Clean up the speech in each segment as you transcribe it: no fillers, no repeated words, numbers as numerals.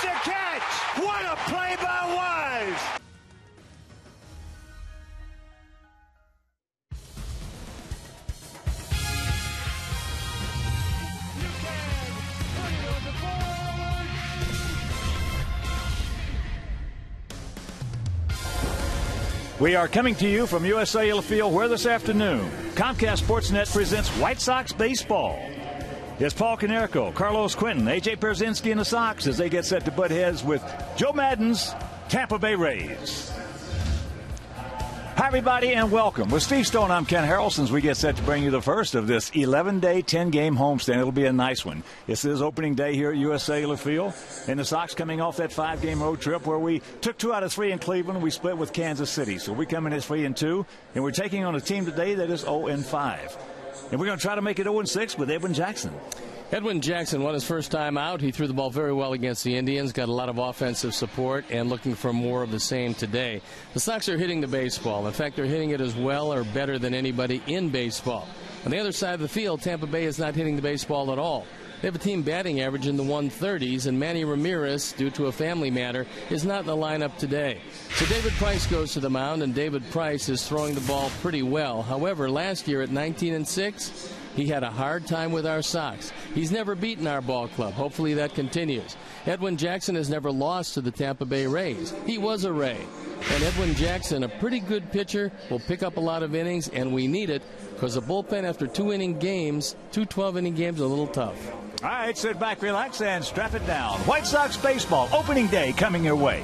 the catch! What a play by Wise! We are coming to you from US Cellular Field, where this afternoon Comcast Sportsnet presents White Sox baseball. It's Paul Konerko, Carlos Quentin, A.J. Pierzynski and the Sox as they get set to butt heads with Joe Maddon's Tampa Bay Rays. Hi, everybody, and welcome. With Steve Stone, I'm Ken Harrelson as we get set to bring you the first of this 11-day, 10-game homestand. It'll be a nice one. This is opening day here at US Cellular Field, and the Sox coming off that 5-game road trip where we took 2 out of 3 in Cleveland. We split with Kansas City, so we come in at 3-2, and we're taking on a team today that is 0-5. And we're going to try to make it 0-6 with Edwin Jackson. Edwin Jackson won his first time out. He threw the ball very well against the Indians, got a lot of offensive support, and looking for more of the same today. The Sox are hitting the baseball. In fact, they're hitting it as well or better than anybody in baseball. On the other side of the field, Tampa Bay is not hitting the baseball at all. They have a team batting average in the 130s, and Manny Ramirez, due to a family matter, is not in the lineup today. So David Price goes to the mound, and David Price is throwing the ball pretty well. However, last year at 19-6, he had a hard time with our Sox. He's never beaten our ball club. Hopefully that continues. Edwin Jackson has never lost to the Tampa Bay Rays. He was a Ray. And Edwin Jackson, a pretty good pitcher, will pick up a lot of innings, and we need it because the bullpen after 2-inning games, 2 12-inning games, are a little tough. All right, sit back, relax, and strap it down. White Sox baseball, opening day coming your way.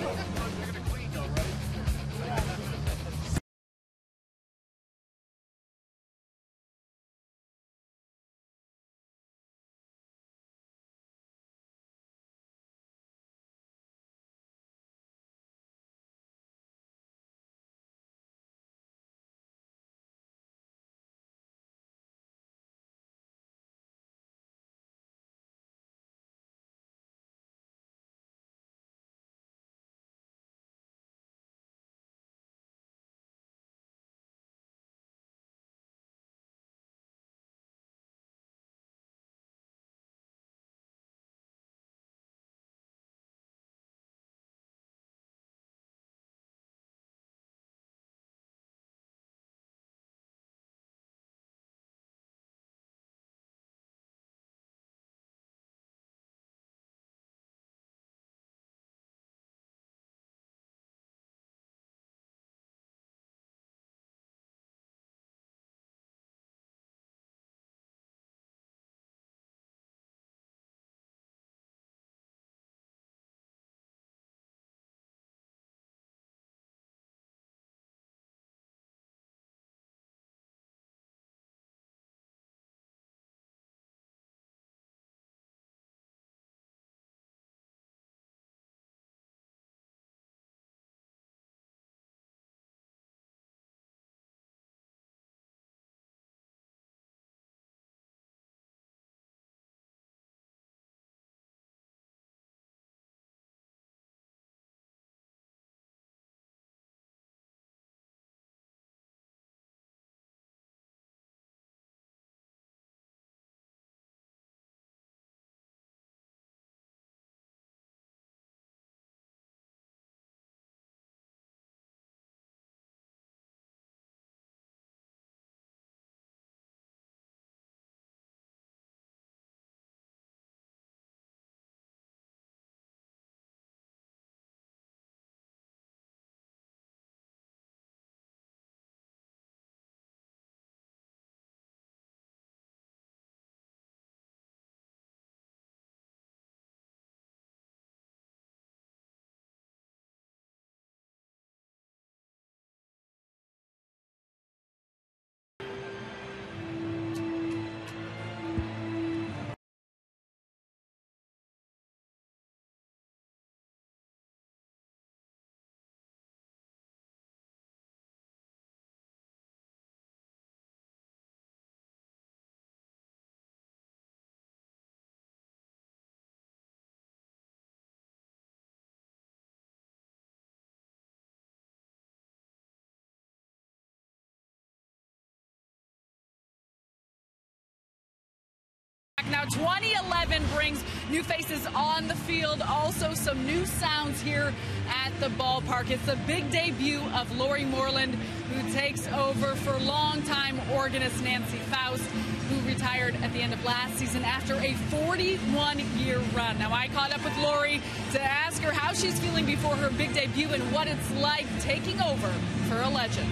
Now, 2011 brings new faces on the field, also some new sounds here at the ballpark. It's the big debut of Lori Moreland, who takes over for longtime organist Nancy Faust, who retired at the end of last season after a 41-year run. Now, I caught up with Lori to ask her how she's feeling before her big debut and what it's like taking over for a legend.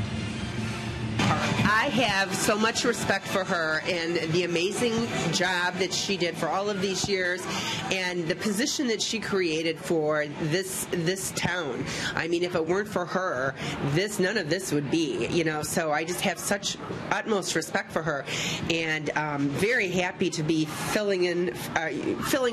I have so much respect for her and the amazing job that she did for all of these years and the position that she created for this town. I mean, if it weren't for her, none of this would be, you know, so I just have such utmost respect for her and very happy to be filling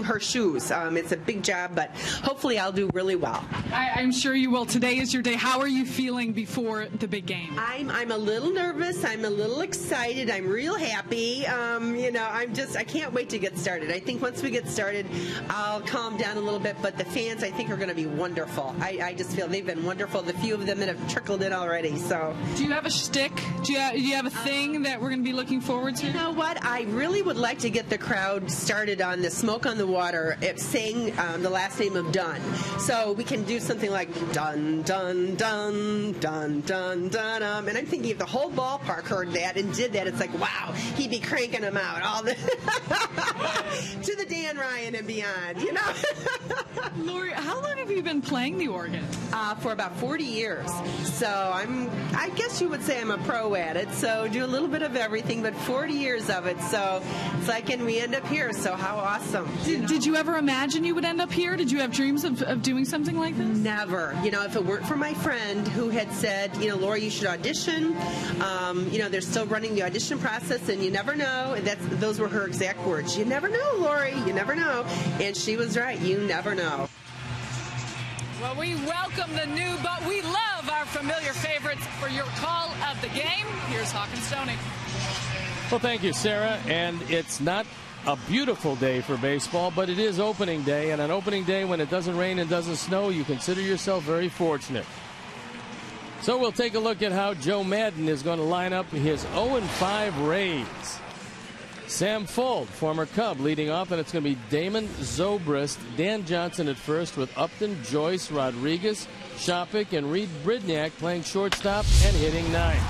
her shoes. It's a big job, but hopefully I'll do really well. I'm sure you will. Today is your day. How are you feeling before the big game? I'm a little nervous. I'm a little excited. I'm real happy. You know, I can't wait to get started. I think once we get started, I'll calm down a little bit, but the fans, I think, are going to be wonderful. I just feel they've been wonderful, the few of them that have trickled in already. So, do you have a shtick? Do you have a thing that we're going to be looking forward to? You know what? I really would like to get the crowd started on the Smoke on the Water, saying the last name of Dunn. So we can do something like Dun, Dun, Dun, Dun, Dun, Dun, and I'm thinking if the whole ballpark heard that and did that, it's like, wow, he'd be cranking them out all the to the Dan Ryan and beyond, you know. Lori, how long have you been playing the organ? For about 40 years. So I guess you would say I'm a pro at it. So do a little bit of everything, but 40 years of it. So it's like, and we end up here. So how awesome. Did you ever imagine you would end up here? Did you have dreams of doing something like this? Never. You know, if it weren't for my friend who had said, you know, Lori, you should audition. You know, they're still running the audition process, and you never know. Those were her exact words. You never know, Lori. You never know. And she was right. You never know. Well, we welcome the new, but we love our familiar favorites. For your call of the game, here's Hawkins Stoney. Well, thank you, Sarah. And it's not a beautiful day for baseball, but it is opening day. And on opening day, when it doesn't rain and doesn't snow, you consider yourself very fortunate. So we'll take a look at how Joe Madden is going to line up his 0-5 Rays. Sam Fuld, former Cub, leading off, and it's going to be Damon Zobrist, Dan Johnson at first with Upton, Joyce, Rodriguez, Shopik, and Reed Bridniak playing shortstop and hitting ninth.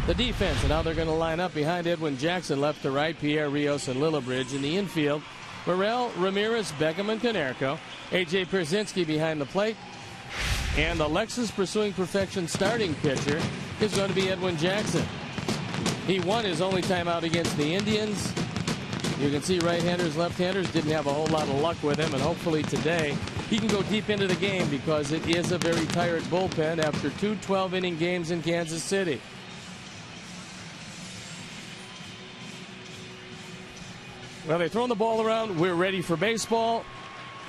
The defense and how they're going to line up behind Edwin Jackson left to right, Pierre Rios and Lillibridge. In the infield, Morel, Ramirez, Beckham, and Konerko. A.J. Pierzynski behind the plate. And the Lexus Pursuing Perfection starting pitcher is going to be Edwin Jackson. He won his only time out against the Indians. You can see right-handers, left-handers didn't have a whole lot of luck with him, and hopefully today he can go deep into the game because it is a very tired bullpen after two 12-inning games in Kansas City. Well, they're throwing the ball around. We're ready for baseball.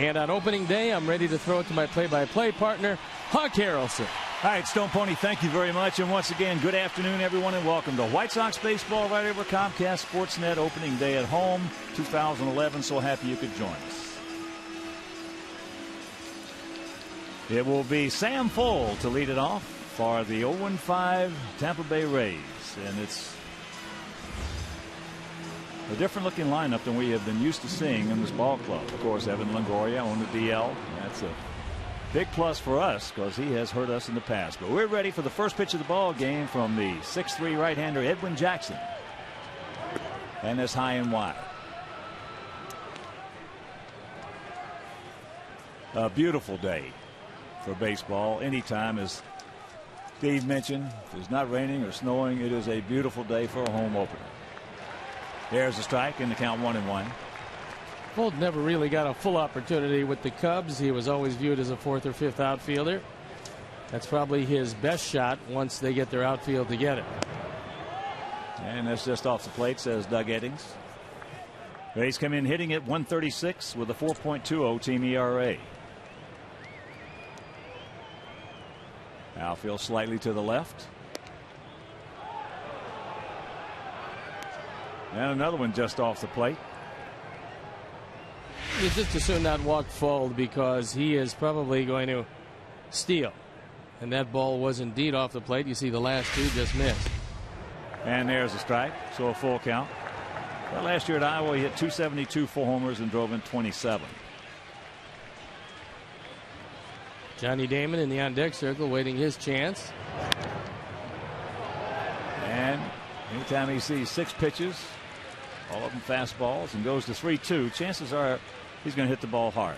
And on opening day, I'm ready to throw it to my play-by-play partner, Hawk Harrelson. All right, Stone Pony, thank you very much. And once again, good afternoon, everyone, and welcome to White Sox baseball right over Comcast Sportsnet. Opening day at home, 2011. So happy you could join us. It will be Sam Fuld to lead it off for the 0-5 Tampa Bay Rays. And it's a different looking lineup than we have been used to seeing in this ball club. Of course, Evan Longoria on the DL. That's a big plus for us because he has hurt us in the past. But we're ready for the first pitch of the ball game from the 6'3 right-hander Edwin Jackson. And it's high and wide. A beautiful day for baseball. Anytime, as Steve mentioned, if it's not raining or snowing, it is a beautiful day for a home opener. There's a strike in the count 1-1. Fuld never really got a full opportunity with the Cubs. He was always viewed as a fourth or fifth outfielder. That's probably his best shot once they get their outfield together. And that's just off the plate, says Doug Eddings. Rays come in hitting at 136 with a 4.20 team ERA. Outfield slightly to the left. And another one just off the plate. You just as soon not walk Fuld because he is probably going to steal. And that ball was indeed off the plate. You see the last two just missed. And there's a strike, so a full count. Well, last year at Iowa, he hit .272, 4 homers, and drove in 27. Johnny Damon in the on-deck circle waiting his chance. And anytime he sees 6 pitches, all of them fastballs, and goes to 3-2, chances are he's going to hit the ball hard.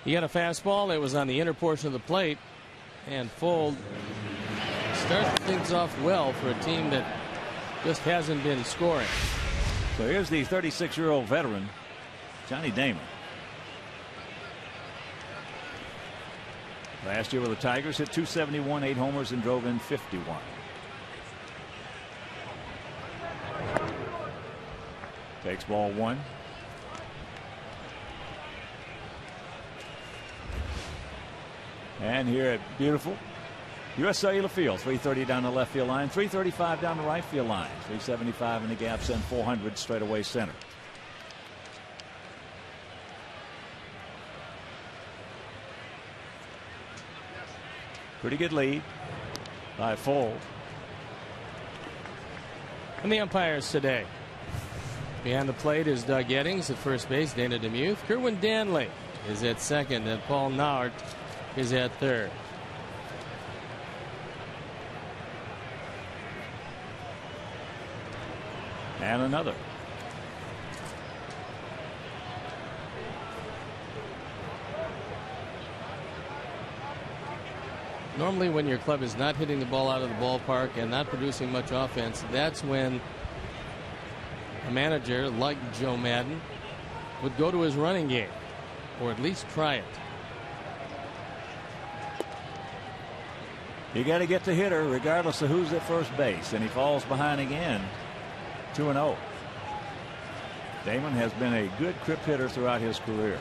He got a fastball that was on the inner portion of the plate, and Fold starts things off well for a team that just hasn't been scoring. So here's the 36-year-old veteran, Johnny Damon. Last year with the Tigers, hit .271, 8 homers, and drove in 51. Takes ball 1. And here at beautiful U.S. Cellular Field, 330 down the left field line, 335 down the right field line, 375 in the gaps, and 400 straight away center. Pretty good lead by Fold. And the umpires today. Behind the plate is Doug Eddings at first base, Dana DeMuth. Kerwin Danley is at second, and Paul Nauert is at third. And another. Normally when your club is not hitting the ball out of the ballpark and not producing much offense, that's when a manager like Joe Madden would go to his running game, or at least try it. You got to get the hitter regardless of who's at first base, and he falls behind again. 2-0. Damon has been a good crip hitter throughout his career.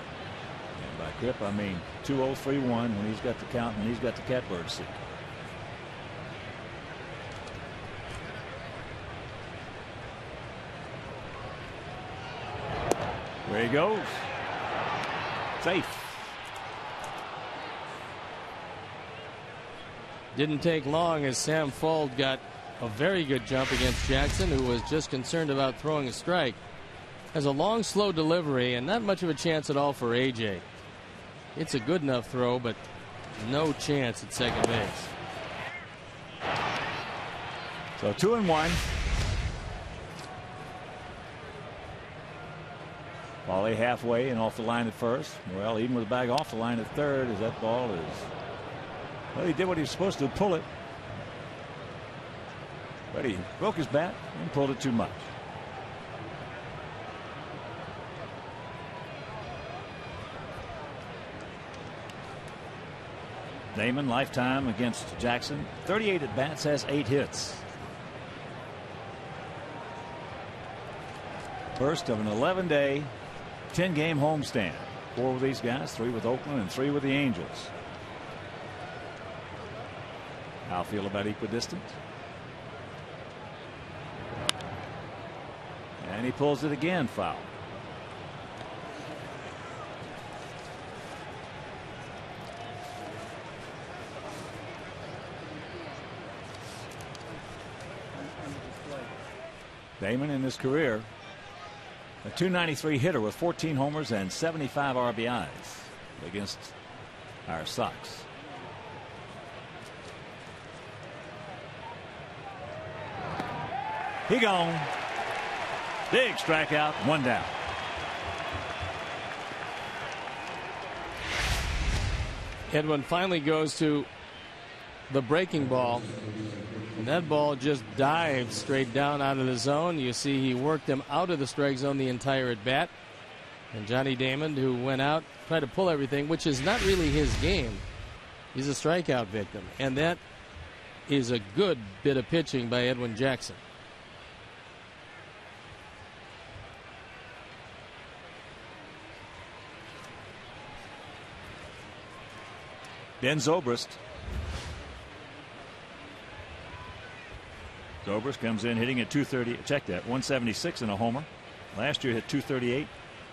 And by crip, I mean 2-0-3-1 when he's got the count and he's got the catbird seat. There he goes. Safe. Didn't take long as Sam Fold got a very good jump against Jackson, who was just concerned about throwing a strike. Has a long, slow delivery and not much of a chance at all for AJ. It's a good enough throw, but no chance at second base. So 2-1. Volley halfway and off the line at first. Well, even with the bag off the line at third, as that ball is. Well, he did what he was supposed to, pull it. But he broke his bat and pulled it too much. Damon, lifetime against Jackson, 38 at bats, has 8 hits. First of an 11-day, 10-game homestand. 4 with these guys, 3 with Oakland, and 3 with the Angels. Outfield about equidistant. And he pulls it again, foul. Damon in his career, a .293 hitter with 14 homers and 75 RBIs against our Sox. He gone. Big strikeout, 1 down. Edwin finally goes to the breaking ball, and that ball just dives straight down out of the zone. You see he worked him out of the strike zone the entire at bat. And Johnny Damon, who went out, tried to pull everything, which is not really his game. He's a strikeout victim, and that is a good bit of pitching by Edwin Jackson. Ben Zobrist. Zobrist comes in hitting at .230. Check that, 176 and a homer. Last year hit .238,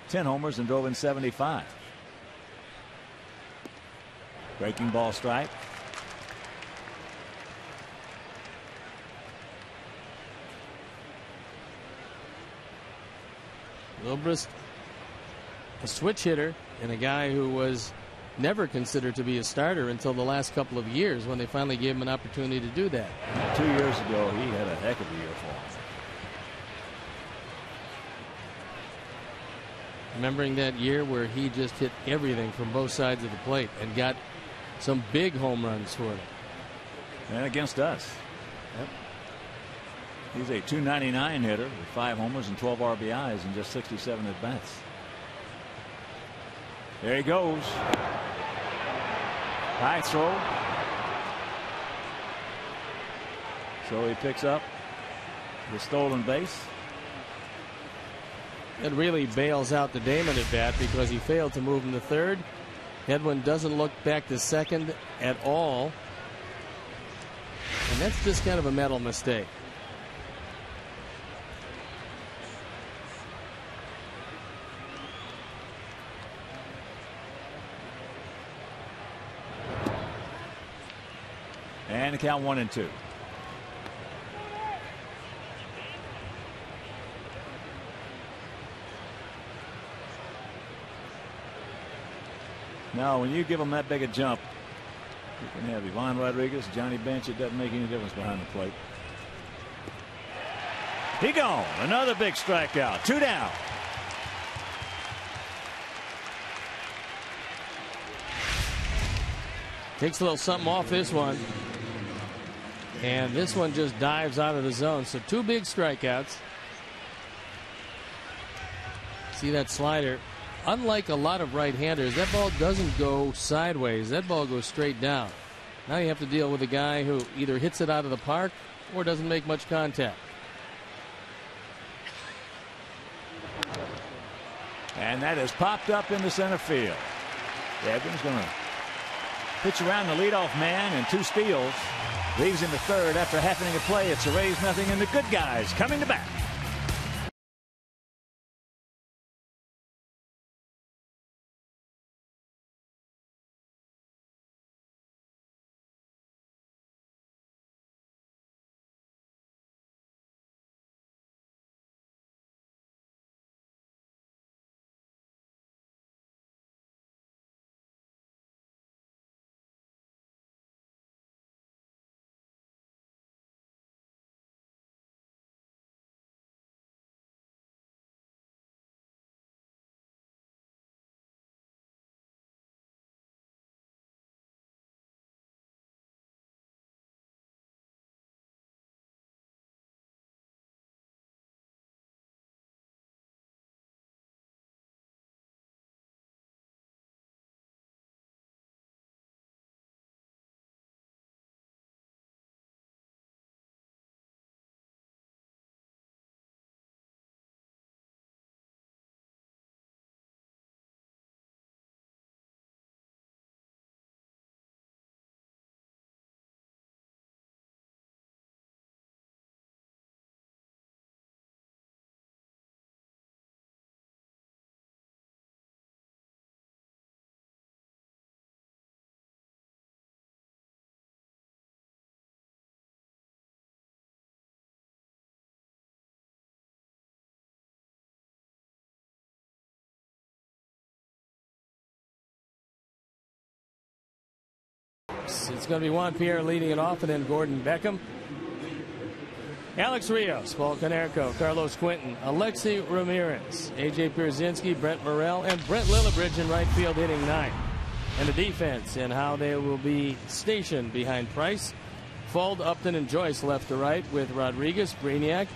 10 homers, and drove in 75. Breaking ball strike. Zobrist, a switch hitter and a guy who was never considered to be a starter until the last couple of years when they finally gave him an opportunity to do that. 2 years ago, he had a heck of a year for him. Remembering that year where he just hit everything from both sides of the plate and got some big home runs for them. And against us. Yep. He's a .299 hitter with 5 homers and 12 RBIs in just 67 at bats. There he goes. High throw. So he picks up the stolen base. It really bails out the Damon at bat because he failed to move him to third. Edwin doesn't look back to second at all. And that's just kind of a mental mistake. And the count 1-2. Now, when you give them that big a jump, you can have Ivan Rodriguez, Johnny Bench. It doesn't make any difference behind the plate. He gone. Another big strikeout. 2 down. Takes a little something off this one. And this one just dives out of the zone. So 2 big strikeouts. See that slider? Unlike a lot of right-handers, that ball doesn't go sideways. That ball goes straight down. Now you have to deal with a guy who either hits it out of the park or doesn't make much contact. And that is popped up into center field. Edwin's going to pitch around the leadoff man and 2 steals. Leaves him to third after half inning of play. It's a Rays nothing, and the good guys coming to bat. It's going to be Juan Pierre leading it off, and then Gordon Beckham, Alex Rios, Paul Konerko, Carlos Quinton, Alexi Ramirez, A.J. Pierzynski, Brent Morrell, and Brent Lillibridge in right field hitting 9. And the defense and how they will be stationed behind Price. Fuld, Upton, and Joyce left to right with Rodriguez, Brainiac,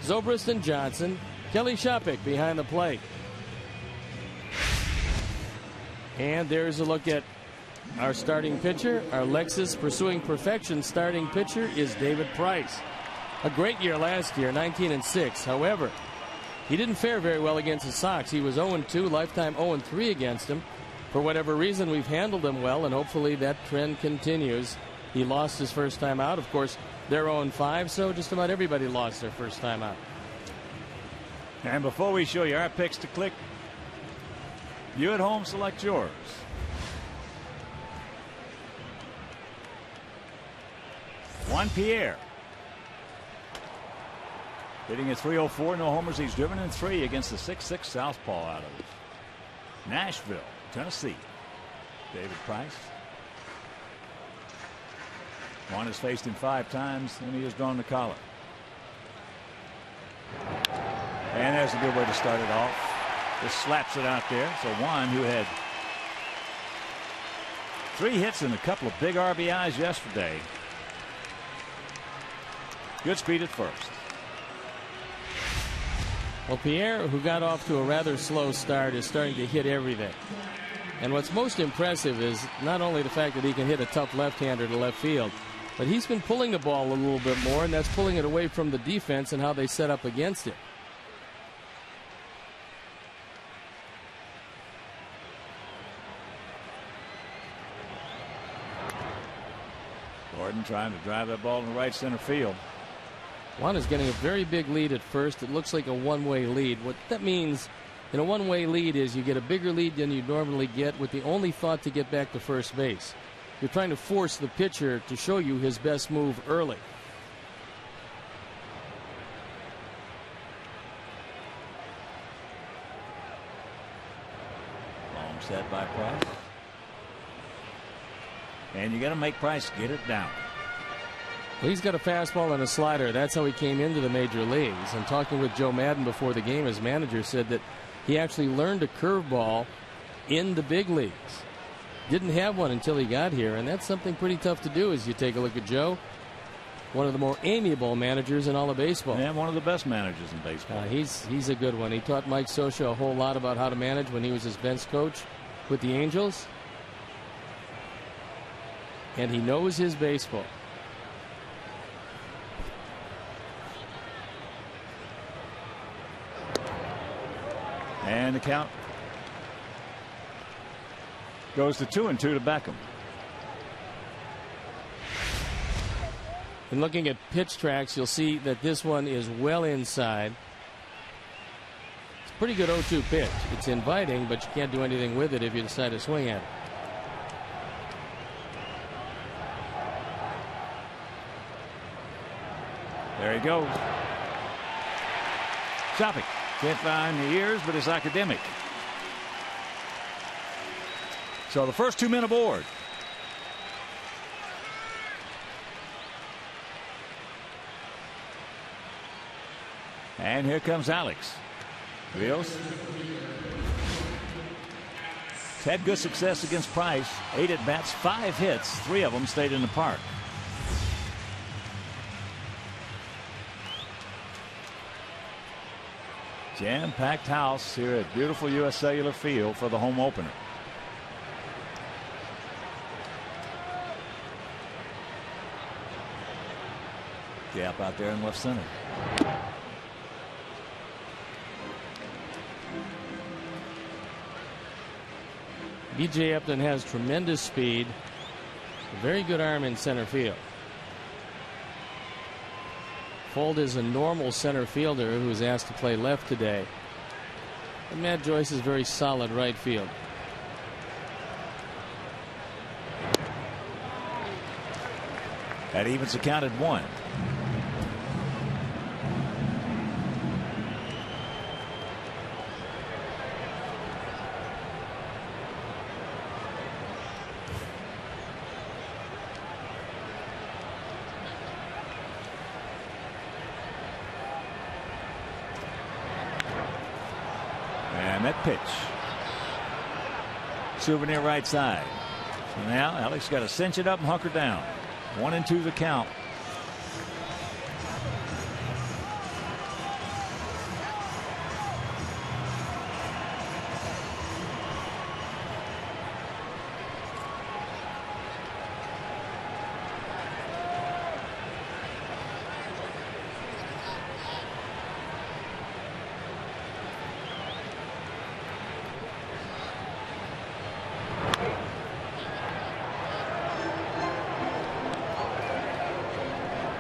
Zobrist, and Johnson. Kelly Shopik behind the plate. And there's a look at our starting pitcher. Our Lexus pursuing perfection starting pitcher is David Price. A great year last year, 19-6. However, he didn't fare very well against the Sox. He was 0-2, lifetime 0-3 against him. For whatever reason, we've handled him well, and hopefully that trend continues. He lost his first time out. Of course, they're 0-5, so just about everybody lost their first time out. And before we show you our picks to click, you at home select yours. Juan Pierre. Hitting at .304, no homers. He's driven in 3 against the 6'6" southpaw out of Nashville, Tennessee. David Price. Juan has faced him 5 times, and he has drawn the collar. And that's a good way to start it off. Just slaps it out there. So Juan, who had 3 hits and a couple of big RBIs yesterday. Good speed at first. Well, Pierre, who got off to a rather slow start, is starting to hit everything. And what's most impressive is not only the fact that he can hit a tough left-hander to left field, but he's been pulling the ball a little bit more, and that's pulling it away from the defense and how they set up against it. Gordon trying to drive that ball in the right center field. Juan is getting a very big lead at first. It looks like a one-way lead. What that means in a one-way lead is you get a bigger lead than you normally get with the only thought to get back to first base. You're trying to force the pitcher to show you his best move early. Long set by Price. And you got to make Price get it down. Well, he's got a fastball and a slider. That's how he came into the major leagues. And talking with Joe Madden before the game, his manager said that he actually learned a curveball in the big leagues. Didn't have one until he got here, and that's something pretty tough to do as you take a look at Joe. One of the more amiable managers in all of baseball. And one of the best managers in baseball. He's a good one. He taught Mike Scioscia a whole lot about how to manage when he was his bench coach with the Angels. And he knows his baseball. And the count goes to 2-2 to Beckham. And looking at pitch tracks, you'll see that this one is well inside. It's a pretty good 0-2 pitch. It's inviting, but you can't do anything with it if you decide to swing at it. There he goes. Chopping. Can't find the ears, but it's academic. So the first 2 men aboard. And here comes Alex Rios. Had good success against Price. 8 at bats, 5 hits, 3 of them stayed in the park. Jam-packed house here at beautiful U.S. Cellular Field for the home opener. Gap out there in left center. B.J. Upton has tremendous speed, a very good arm in center field. Fold is a normal center fielder who was asked to play left today. And Matt Joyce is very solid right field. That evens the count at 1. And that pitch. Souvenir right side. So now Alex got to cinch it up and hunker down. 1-2 the count.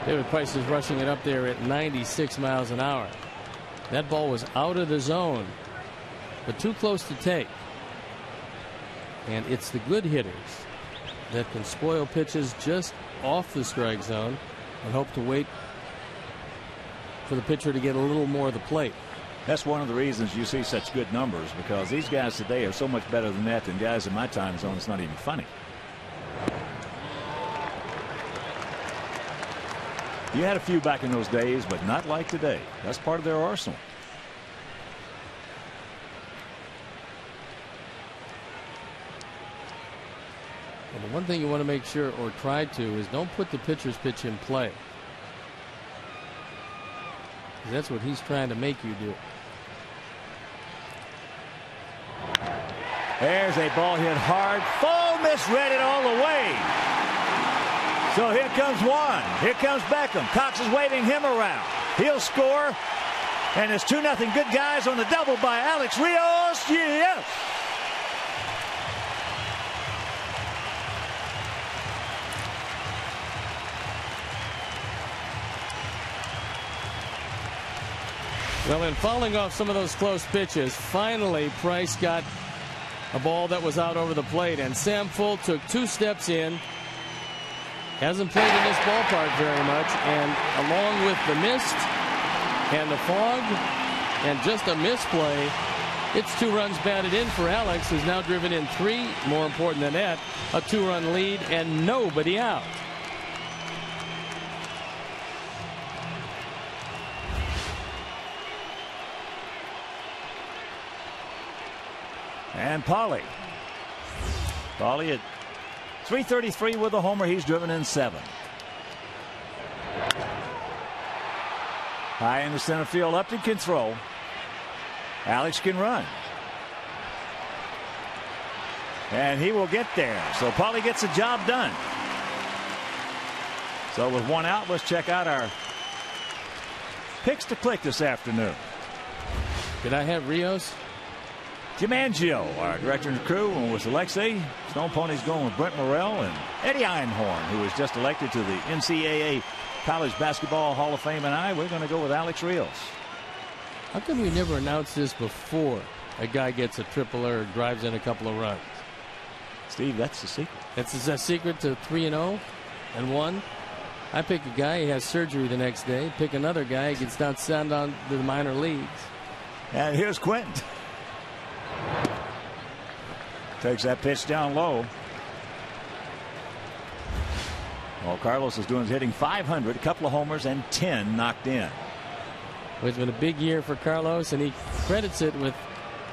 David Price is rushing it up there at 96 miles an hour. That ball was out of the zone, but too close to take. And it's the good hitters that can spoil pitches just off the strike zone and hope to wait for the pitcher to get a little more of the plate. That's one of the reasons you see such good numbers, because these guys today are so much better than that than guys in my time zone. It's not even funny. You had a few back in those days, but not like today. That's part of their arsenal. And the one thing you want to make sure, or try to, is don't put the pitcher's pitch in play. That's what he's trying to make you do. There's a ball hit hard. Full misread it all the way. So here comes one. Here comes Beckham. Cox is waving him around. He'll score. And it's 2-0. Good guys on the double by Alex Rios. Yes. Well, in fouling off some of those close pitches, finally Price got a ball that was out over the plate, and Sam Fuld took 2 steps in. Hasn't played in this ballpark very much, and along with the mist and the fog and just a misplay, it's 2 runs batted in for Alex, who's now driven in 3. More important than that, a 2-run lead and nobody out. And Pauly at .333 with a homer. He's driven in 7. High in the center field. Upton can throw. Alex can run. And he will get there. So Pauly gets the job done. So with 1 out, let's check out our picks to click this afternoon. Did I have Rios? Jim Angio, our director and crew, and with Alexei. Stone Pony's going with Brent Morrell and Eddie Einhorn, who was just elected to the NCAA College Basketball Hall of Fame, and we're going to go with Alex Rios. How come we never announced this before a guy gets a triple or drives in a couple of runs? Steve, that's the secret. That's the secret to 3-0 and 1. I pick a guy, he has surgery the next day. Pick another guy, he gets down to the minor leagues. And here's Quentin. Takes that pitch down low. All Carlos is doing is hitting .500, a couple of homers, and 10 knocked in. Well, it's been a big year for Carlos, and he credits it with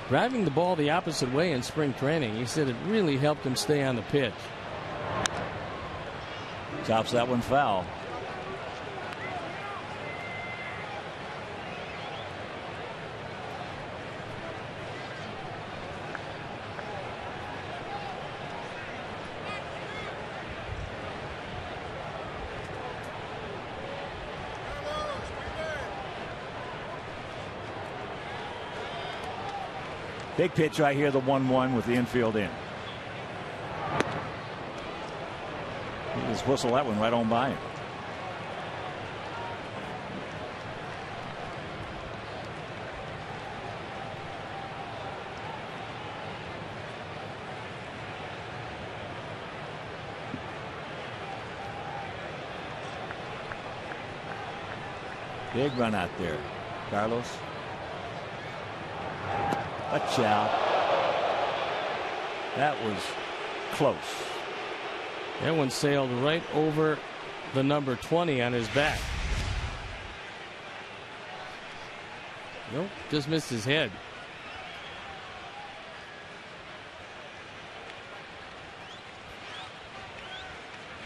driving the ball the opposite way in spring training. He said it really helped him stay on the pitch. Chops that one foul. Big pitch right here, the 1-1 with the infield in. He just whistled that one right on by him. Big run out there, Carlos. A chow. That was close. That one sailed right over the number 20 on his back. Nope, just missed his head.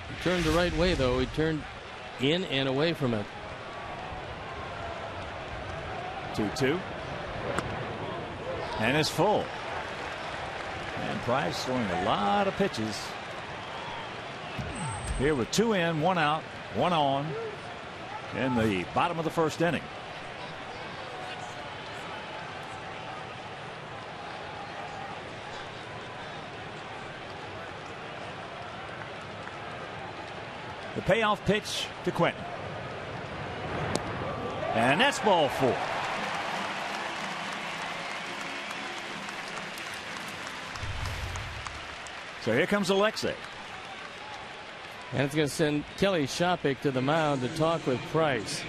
He turned the right way, though. He turned in and away from it. 2-2. And it's full. And Price throwing a lot of pitches. Here with 2 in, 1 out, 1 on in the bottom of the first inning. The payoff pitch to Quentin. And that's ball 4. So here comes Alexei. And it's going to send Kelly Shopik to the mound to talk with Price.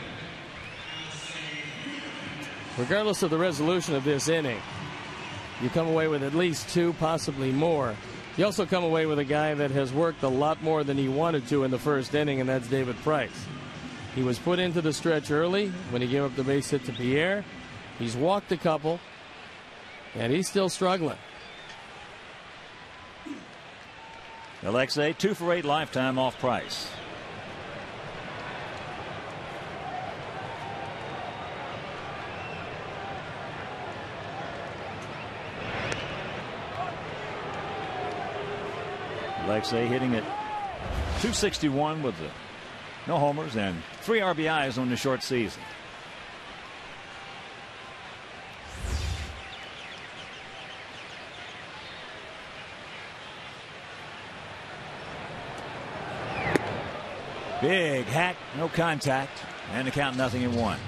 regardless of the resolution of this inning, you come away with at least 2, possibly more. You also come away with a guy that has worked a lot more than he wanted to in the first inning, and that's David Price. He was put into the stretch early when he gave up the base hit to Pierre. He's walked a couple, and he's still struggling. Alexei, 2 for 8 lifetime off Price. Alexei hitting at .261 with no homers and 3 RBIs on the short season. Big hack, no contact, and the count 0-1.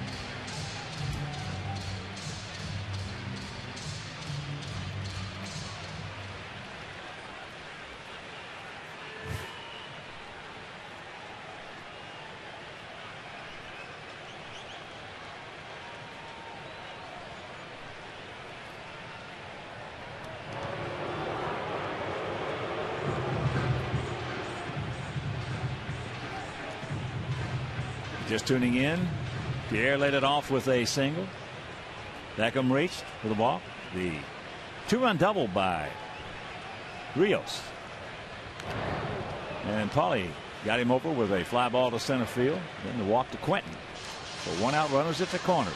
Just tuning in, Pierre led it off with a single. Beckham reached for the walk. The 2-run double by Rios. And Pauly got him over with a fly ball to center field. Then the walk to Quentin. So 1 out, runners at the corners.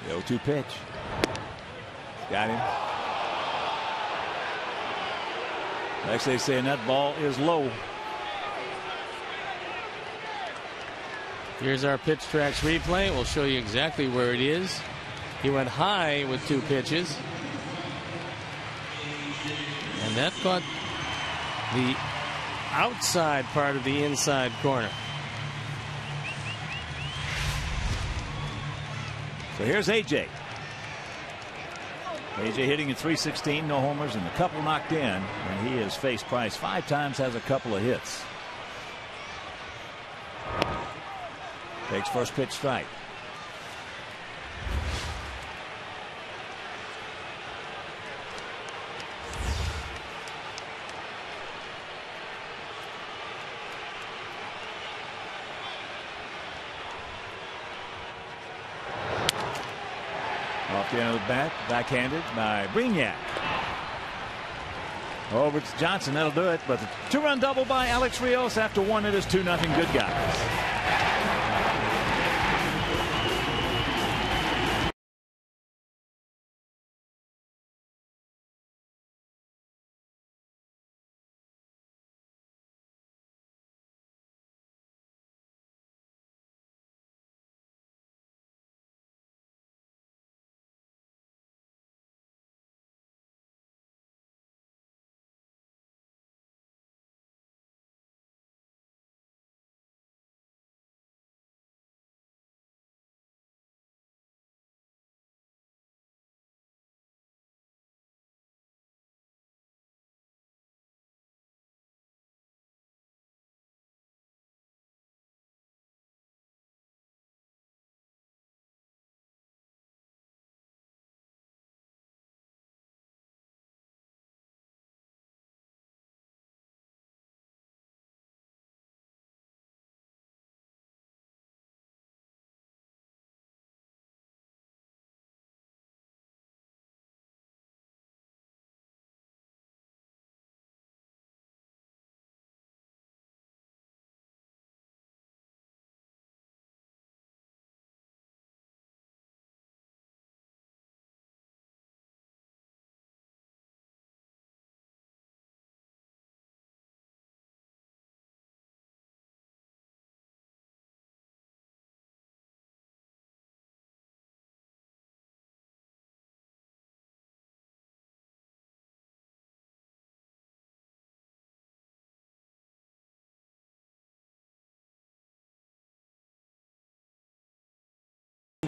The 0-2 pitch. Got him. Alexei saying that ball is low. Here's our pitch tracks replay. We'll show you exactly where it is. He went high with 2 pitches. And that caught the outside part of the inside corner. So here's AJ. AJ hitting at .316, no homers, and a couple knocked in. And he has faced Price 5 times, has a couple of hits. Takes first pitch strike. Off the end of the bat, backhanded by Brignac. Over to Johnson, that'll do it. But the 2-run double by Alex Rios after 1. It is 2-0 good guys.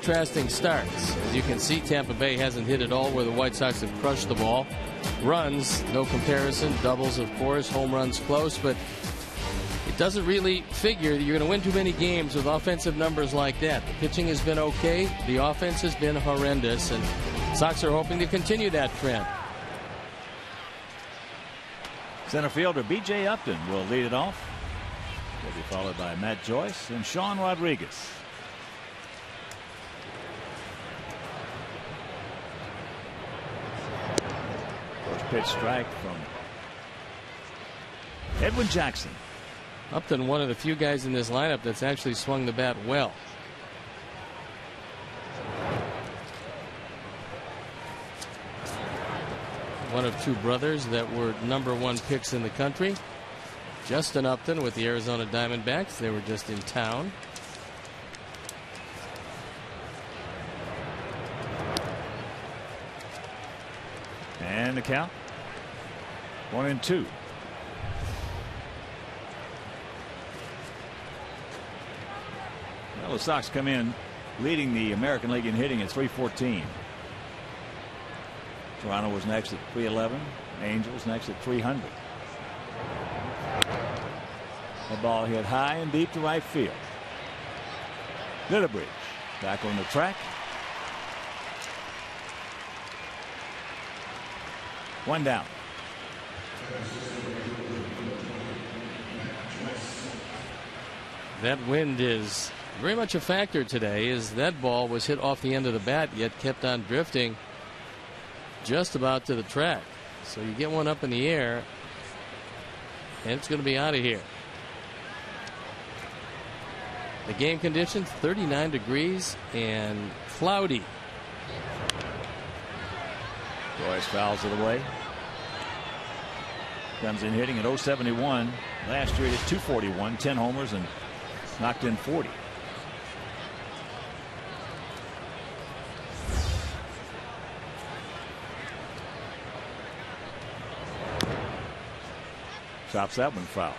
contrasting starts. As you can see, Tampa Bay hasn't hit it all where the White Sox have crushed the ball. Runs, no comparison. Doubles, of course. Home runs close, but it doesn't really figure that you're going to win too many games with offensive numbers like that. The pitching has been okay. The offense has been horrendous, and Sox are hoping to continue that trend. Center fielder B.J. Upton will lead it off. Will be followed by Matt Joyce and Sean Rodriguez. First pitch strike from Edwin Jackson. Upton, one of the few guys in this lineup that's actually swung the bat well. One of two brothers that were #1 picks in the country. Justin Upton with the Arizona Diamondbacks. They were just in town. And the count 1-2. Well, the Sox come in leading the American League in hitting at .314. Toronto was next at .311. Angels next at .300. The ball hit high and deep to right field. Littlebridge back on the track. One down. That wind is very much a factor today, as that ball was hit off the end of the bat yet kept on drifting just about to the track. So you get one up in the air and it's going to be out of here. The game conditions 39 degrees and cloudy. Royce fouls it away. Comes in hitting at .071. Last year he hit .241, 10 homers and knocked in 40. Chops that one foul.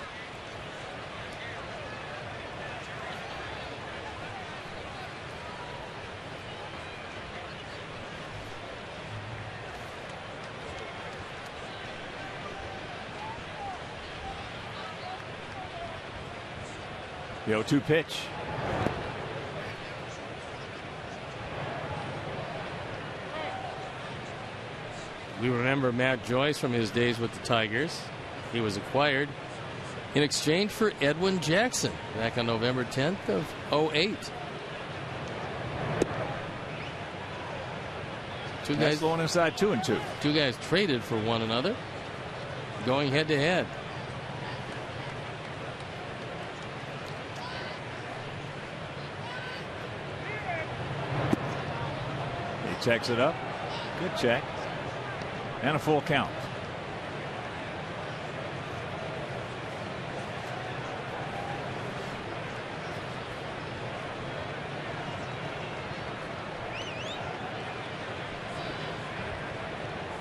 The 0-2 pitch. We remember Matt Joyce from his days with the Tigers. He was acquired in exchange for Edwin Jackson back on November 10th of '08. Two guys going inside 2-2. Two guys traded for one another, going head to head. He checks it up. Good check. And a full count.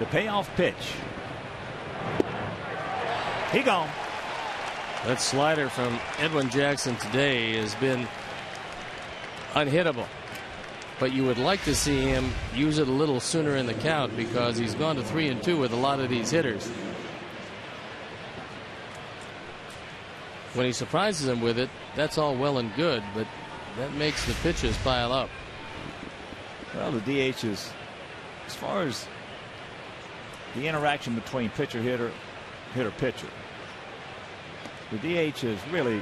The payoff pitch. He gone. That slider from Edwin Jackson today has been unhittable. But you would like to see him use it a little sooner in the count, because he's gone to 3-2 with a lot of these hitters. When he surprises them with it, that's all well and good, but that makes the pitches pile up. Well, the DH is, as far as the interaction between pitcher-hitter, hitter-pitcher, the DH has really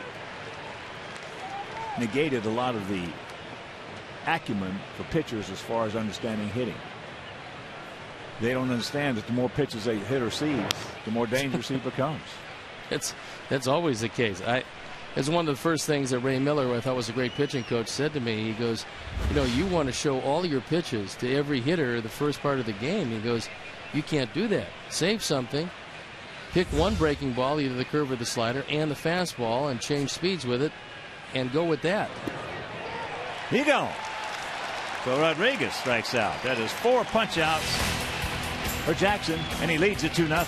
negated a lot of the acumen for pitchers as far as understanding hitting. They don't understand that the more pitches a hitter sees, the more dangerous he becomes. That's always the case. It's one of the first things that Ray Miller, who I thought was a great pitching coach, said to me. He goes, you know, you want to show all your pitches to every hitter the first part of the game. He goes, you can't do that. Save something. Pick one breaking ball, either the curve or the slider, and the fastball, and change speeds with it, and go with that. He gone. So Rodriguez strikes out. That is 4 punch outs for Jackson, and he leads it 2-0.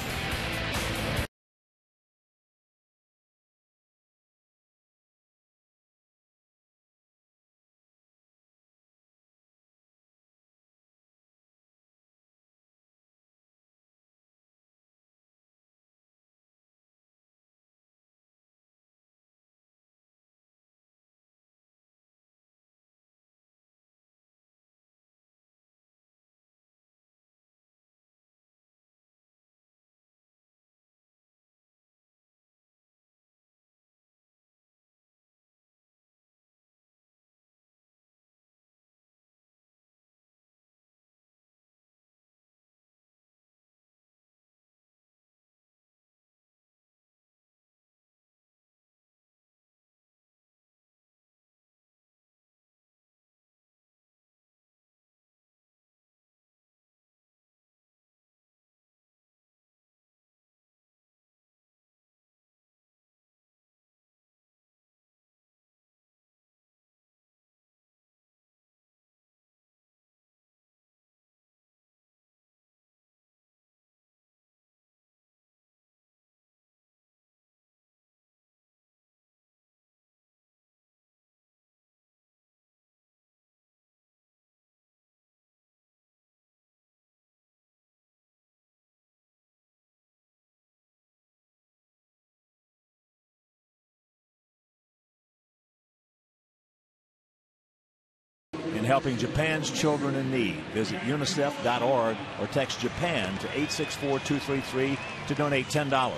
in helping Japan's children in need. Visit unicef.org or text Japan to 864-233 to donate $10.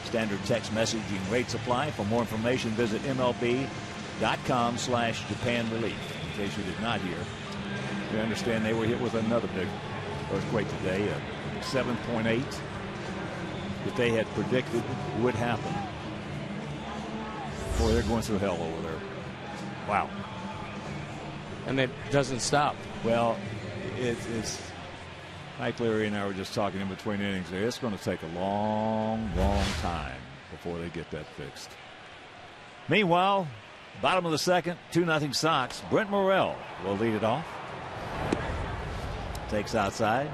Standard text messaging rates apply. For more information, visit MLB.com/Japan Relief. In case you did not hear, we understand they were hit with another big earthquake today, a 7.8 that they had predicted would happen. Boy, they're going through hell over there. Wow. And it doesn't stop. Well, it's Mike Leary and I were just talking in between innings there. It's going to take a long, long time before they get that fixed. Meanwhile, bottom of the second, 2-0 Sox. Brent Morrell will lead it off. Takes outside.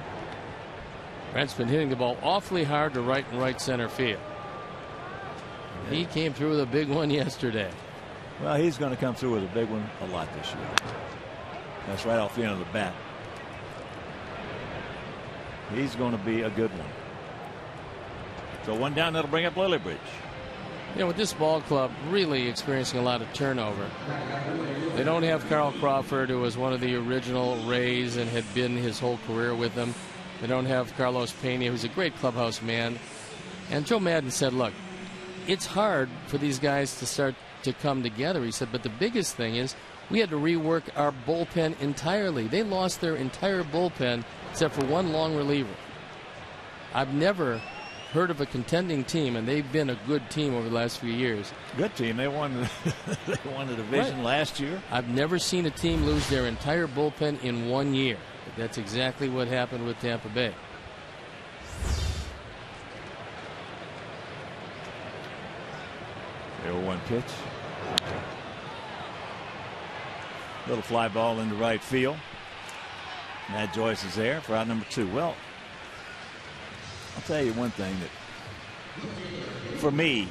Brent's been hitting the ball awfully hard to right and right center field. He came through with a big one yesterday. Well, he's going to come through with a big one a lot this year. That's right off the end of the bat. He's going to be a good one. So one down, that'll bring up Lillibridge. You know, with this ball club really experiencing a lot of turnover. They don't have Carl Crawford, who was one of the original Rays and had been his whole career with them. They don't have Carlos Pena, who's a great clubhouse man. And Joe Maddon said, look, it's hard for these guys to start to come together. He said, but the biggest thing is we had to rework our bullpen entirely. They lost their entire bullpen except for one long reliever. I've never heard of a contending team, and they've been a good team over the last few years. Good team. They won the division last year. I've never seen a team lose their entire bullpen in 1 year. That's exactly what happened with Tampa Bay. The 0-1 pitch. Little fly ball into right field. Matt Joyce is there for out number 2. Well, I'll tell you one thing that, for me,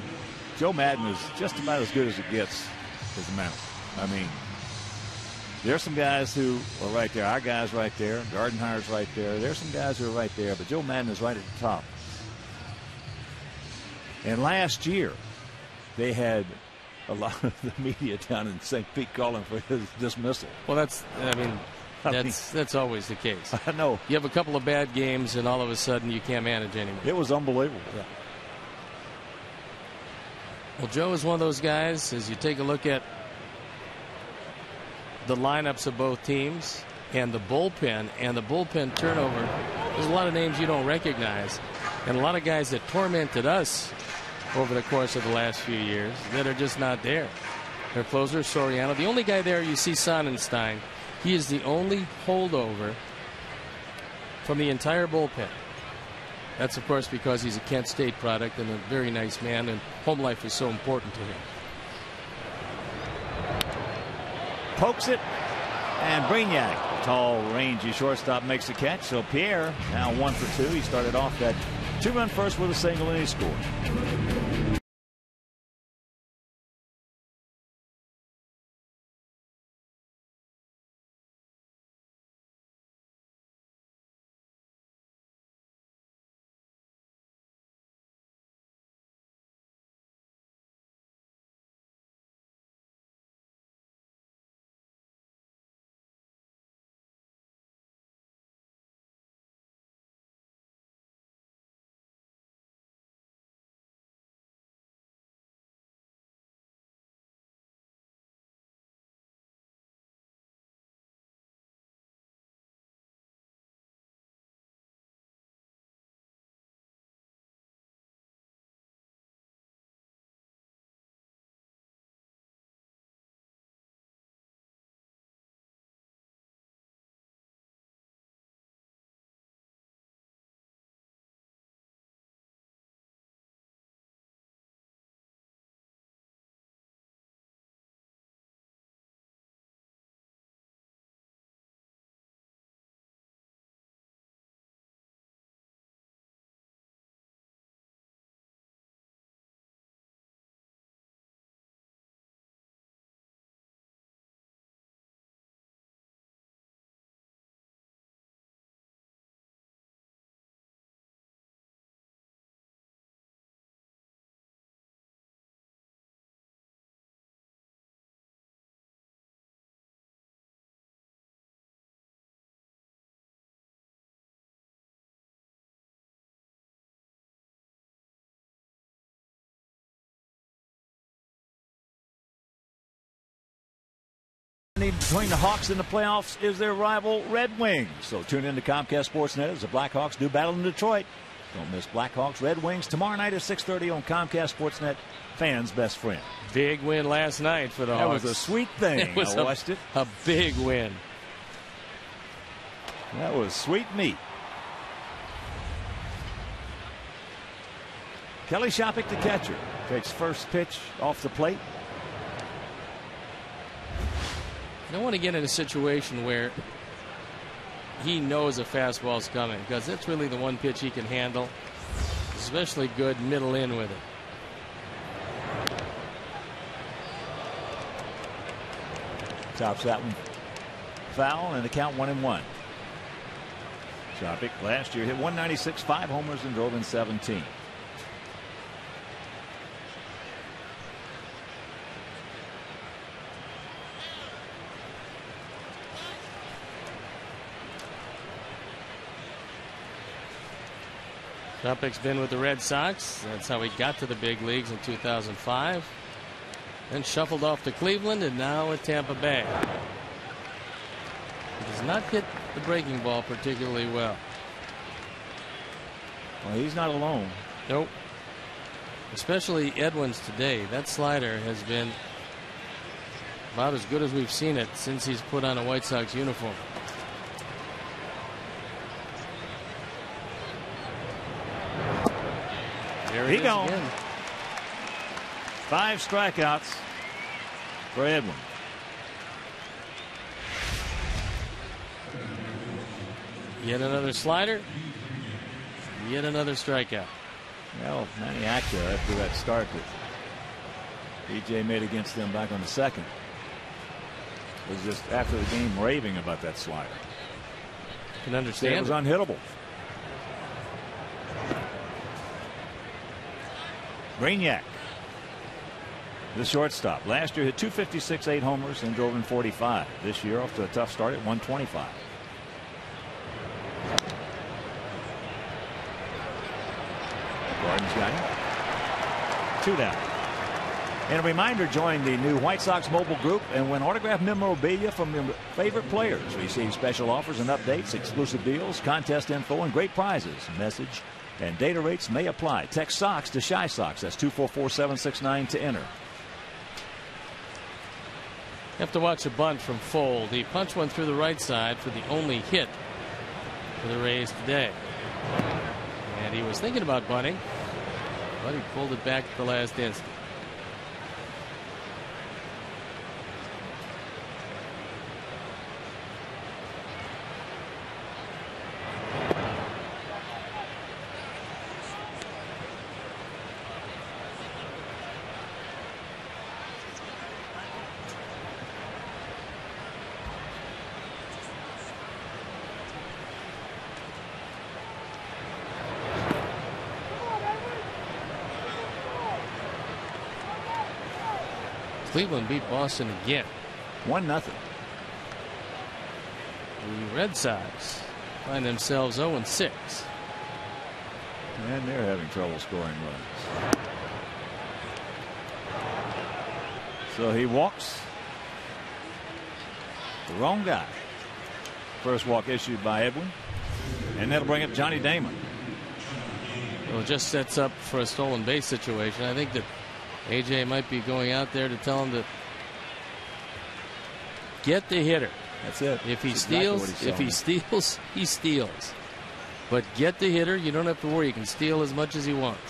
Joe Maddon is just about as good as it gets as a mound. I mean, there's some guys who are right there. Our guy's right there. Gardenhire's right there. There's some guys who are right there, but Joe Maddon is right at the top. And last year, they had a lot of the media down in St. Pete calling for his dismissal. Well, that's always the case. I know. You have a couple of bad games, and all of a sudden you can't manage anymore. It was unbelievable. Yeah. Well, Joe is one of those guys, as you take a look at the lineups of both teams and the bullpen turnover, there's a lot of names you don't recognize, and a lot of guys that tormented us over the course of the last few years that are just not there. Their closer, Soriano. The only guy there you see, Sonnenstein. He is the only holdover from the entire bullpen. That's, of course, because he's a Kent State product and a very nice man, and home life is so important to him. Pokes it, and Brignac, tall, rangy shortstop, makes the catch. So Pierre now 1 for 2. He started off that 2-run first with a single, and he scored. between the Hawks and the playoffs is their rival Red Wings. So tune in to Comcast Sportsnet as the Blackhawks do battle in Detroit. Don't miss Blackhawks Red Wings tomorrow night at 6:30 on Comcast Sportsnet, fans' best friend. Big win last night for the Hawks. That was a sweet thing. I watched it. A big win. That was sweet meat. Kelly Shopik, the catcher, takes first pitch off the plate. I don't want to get in a situation where he knows a fastball's coming, because that's really the one pitch he can handle. Especially good middle in with it. Tops that one foul, and the count 1-1. Shopik last year hit 196, 5 homers, and drove in 17. Shopik's been with the Red Sox. That's how he got to the big leagues in 2005. Then shuffled off to Cleveland, and now at Tampa Bay. He does not hit the breaking ball particularly well. Well, he's not alone. Nope. Especially Edwin's today. That slider has been about as good as we've seen it since he's put on a White Sox uniform. There he goes again. 5 strikeouts for Edwin. Yet another slider. Yet another strikeout. Well, Manny Acta, after that start that EJ made against them back on the 2nd, was just after the game raving about that slider. Can understand. It was unhittable. Brainiac, the shortstop. Last year hit 256, 8 homers, and drove in 45. This year off to a tough start at 125. Gordon's got him. 2 down. And a reminder, join the new White Sox mobile group and win autographed memorabilia from your favorite players. Receive special offers and updates, exclusive deals, contest info, and great prizes. Message and data rates may apply. Text SOX to Shy Sox. That's 244-769 to enter. Have to watch a bunt from Fold. He punched one through the right side for the only hit for the Rays today. And he was thinking about bunting, but he pulled it back at the last instant. Cleveland beat Boston again. 1-0. The Red Sox find themselves 0-6. And they're having trouble scoring runs. So he walks the wrong guy. First walk issued by Edwin. And that'll bring up Johnny Damon. Well, it just sets up for a stolen base situation. I think that AJ might be going out there to tell him to get the hitter. That's it. If he steals, he steals. But get the hitter. You don't have to worry. You can steal as much as he wants.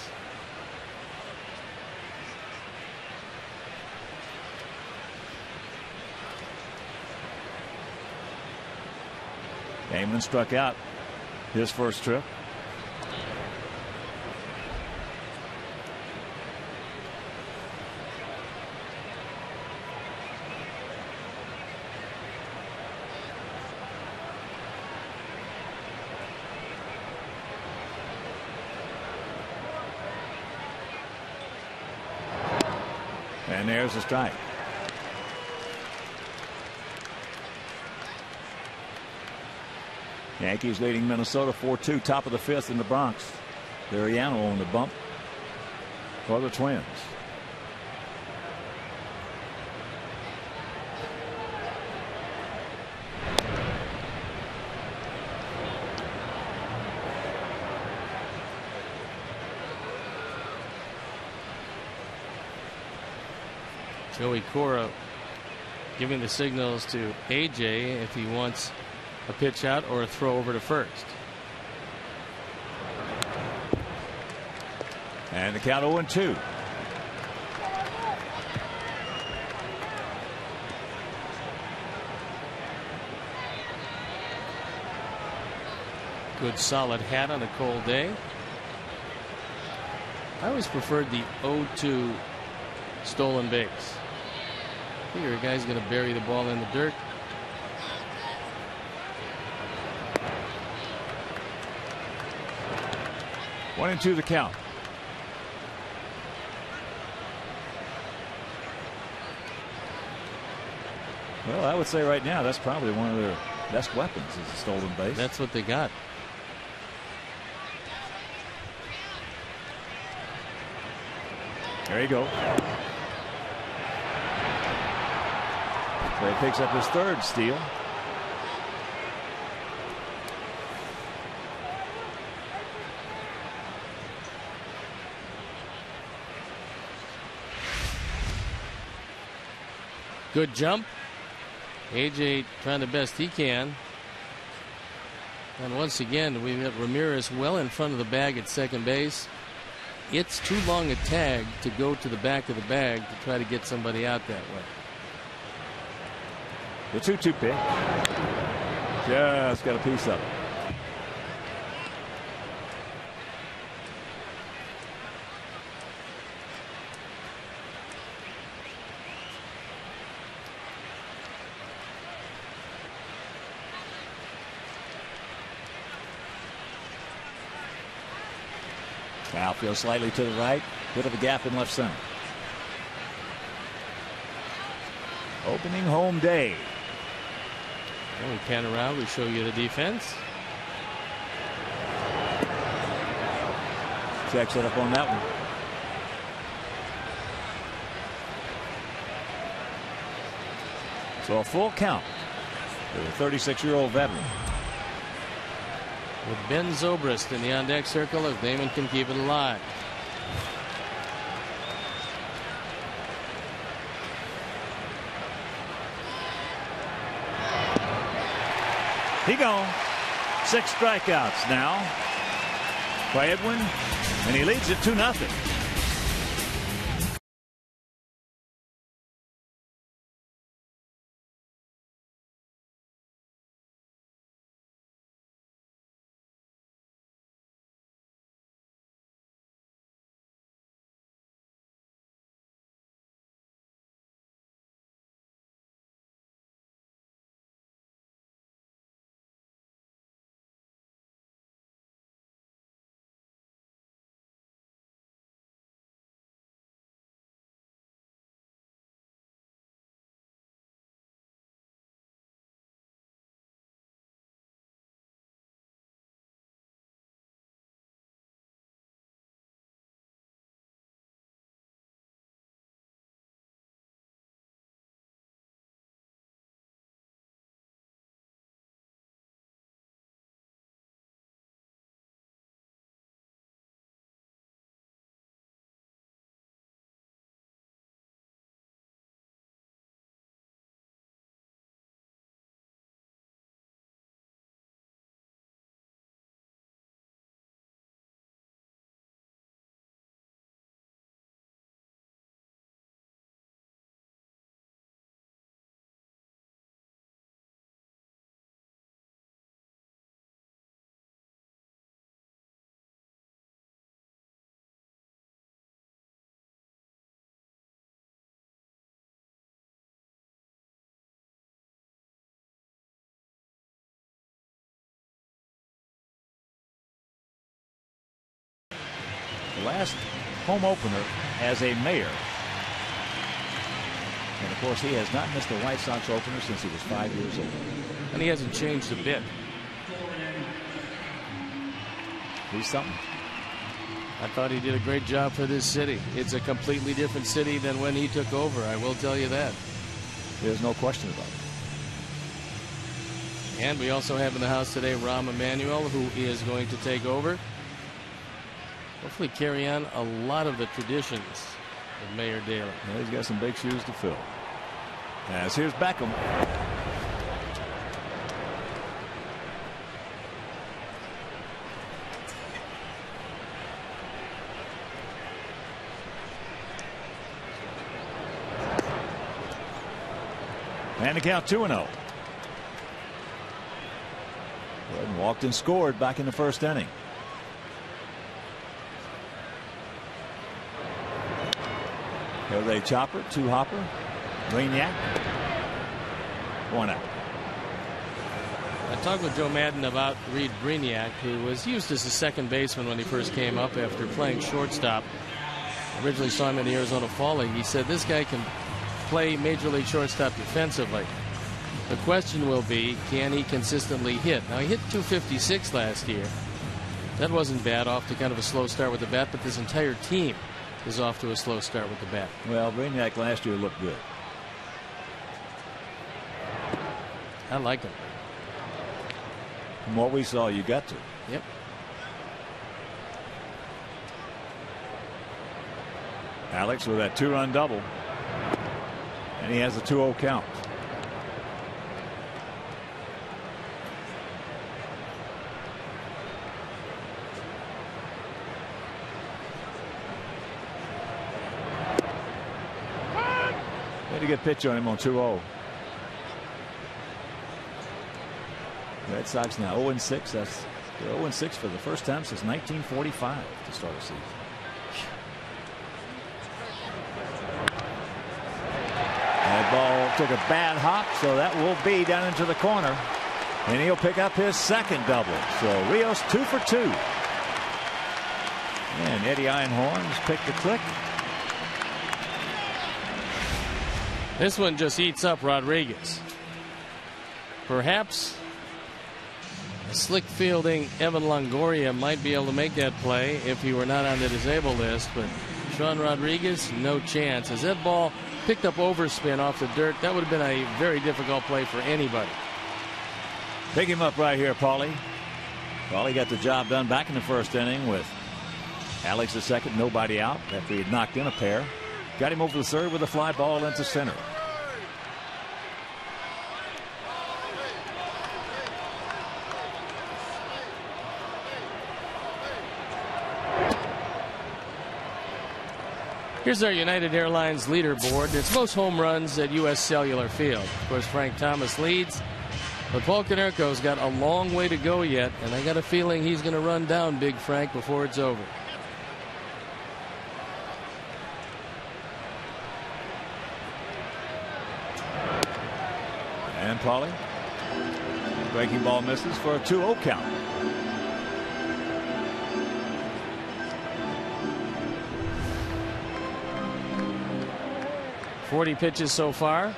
Damon struck out his first trip. And there's a strike. Yankees leading Minnesota 4-2, top of the 5th in the Bronx. Liriano on the bump for the Twins. Joey Cora giving the signals to AJ if he wants a pitch out or a throw over to first. And the count 0-2. Good solid hat on a cold day. I always preferred the 0-2 stolen base. Figure a guy's going to bury the ball in the dirt. One and two the count. Well, I would say right now that's probably one of their best weapons is a stolen base. That's what they got. There you go. So he picks up his third steal. Good jump. AJ trying the best he can. And once again, we've got Ramirez well in front of the bag at second base. It's too long a tag to go to the back of the bag to try to get somebody out that way. The 2-2 pitch. Just got a piece of it. Outfield slightly to the right. Bit of a gap in left center. Opening home day. And we pan around. We show you the defense. Checks it up on that one. So a full count for the 36-year-old veteran. With Ben Zobrist in the on-deck circle if Damon can keep it alive. He gone. 6 strikeouts now by Edwin, and he leads it 2-0. The last home opener as a Mayor. And of course, he has not missed a White Sox opener since he was 5 years old. And he hasn't changed a bit. He's something. I thought he did a great job for this city. It's a completely different city than when he took over. I will tell you that. There's no question about it. And we also have in the house today Rahm Emanuel, who is going to take over. Hopefully carry on a lot of the traditions with Mayor Daley. Well, he's got some big shoes to fill. As here's Beckham. And the count 2-0. Walked and scored back in the first inning. Here's a chopper, 2 hopper. Brainiac. 1 out. I talked with Joe Madden about Reed Brainiac, who was used as a second baseman when he first came up after playing shortstop. Originally saw him in the Arizona Fall League. He said this guy can play major league shortstop defensively. The question will be, can he consistently hit? Now, he hit .256 last year. That wasn't bad, off to kind of a slow start with the bat, but this entire team is off to a slow start with the bat. Well, Brainiac last year looked good. I like him. From what we saw, you got to. Yep. Alex with that 2-run double. And he has a 2-0 count. Made a good pitch on him on 2-0. Red Sox now 0-6. That's 0-6 for the first time since 1945 to start a season. That ball took a bad hop, so that will be down into the corner. And he'll pick up his second double. So Rios 2 for 2. And Eddie Einhorn's picked the click. This one just eats up Rodriguez. Perhaps a slick fielding Evan Longoria might be able to make that play if he were not on the disabled list, but Sean Rodriguez, no chance. As that ball picked up overspin off the dirt, that would have been a very difficult play for anybody. Pick him up right here, Paulie. Paulie got the job done back in the first inning with Alex the second, nobody out after he had knocked in a pair. Got him over the third with a fly ball into center. Here's our United Airlines leaderboard. It's most home runs at U.S. Cellular Field. Of course, Frank Thomas leads, but Paul Konerko's got a long way to go yet, and I got a feeling he's going to run down Big Frank before it's over. And Paulie, breaking ball misses for a 2-0 count. .40 pitches so far.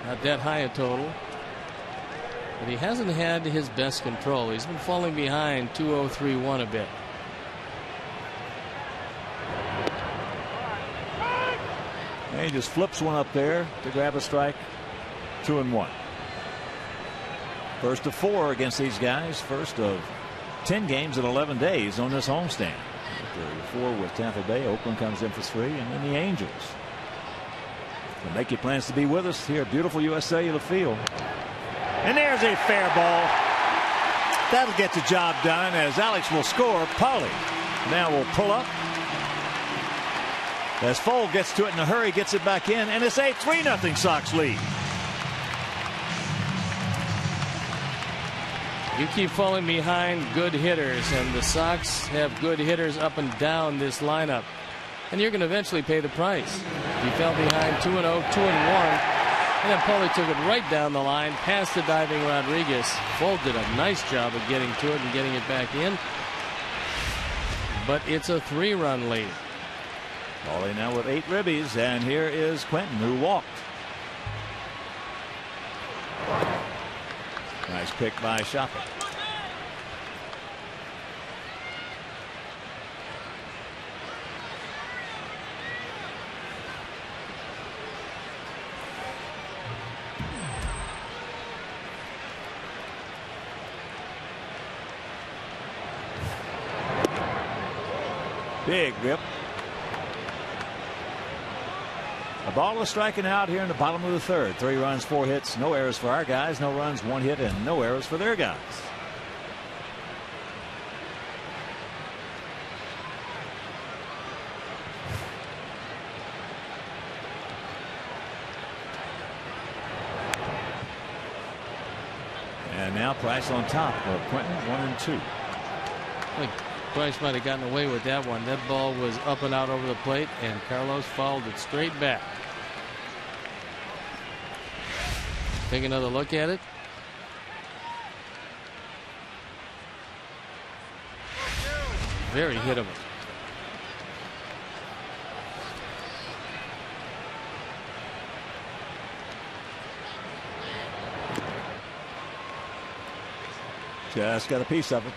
Not that high a total. But he hasn't had his best control. He's been falling behind 2-0-3-1 a bit. And he just flips one up there to grab a strike. 2-1. First of 4 against these guys. First of 10 games in 11 days on this homestand. After 4 with Tampa Bay, Oakland comes in for 3, and then the Angels. So make your plans to be with us here at beautiful U.S. Cellular Field. And there's a fair ball. That'll get the job done as Alex will score. Paulie now will pull up. As Fold gets to it in a hurry, gets it back in, and it's a 3-0 Sox lead. You keep falling behind good hitters, and the Sox have good hitters up and down this lineup. And you're going to eventually pay the price. He fell behind 2-0, 2-1. And then Paulie took it right down the line past the diving Rodriguez. Fold did a nice job of getting to it and getting it back in. But it's a 3-run lead. Paulie now with 8 ribbies, and here is Quentin, who walked. Nice pick by Shopper. Big rip. A ball is striking out here in the bottom of the third. 3 runs, 4 hits, no errors for our guys. No runs, 1 hit, and no errors for their guys. And now Price on top of Quentin, 1-2. I think Price might have gotten away with that one. That ball was up and out over the plate, and Carlos fouled it straight back. Take another look at it. Very hittable. Just got a piece of it.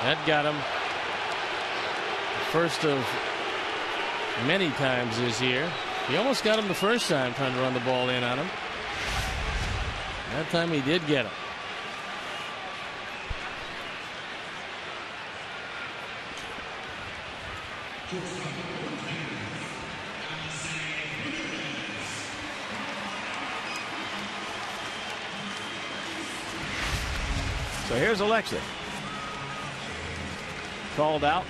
That got him. First of many times this year. He almost got him the first time trying to run the ball in on him. That time he did get him. So here's Alexei. Called out.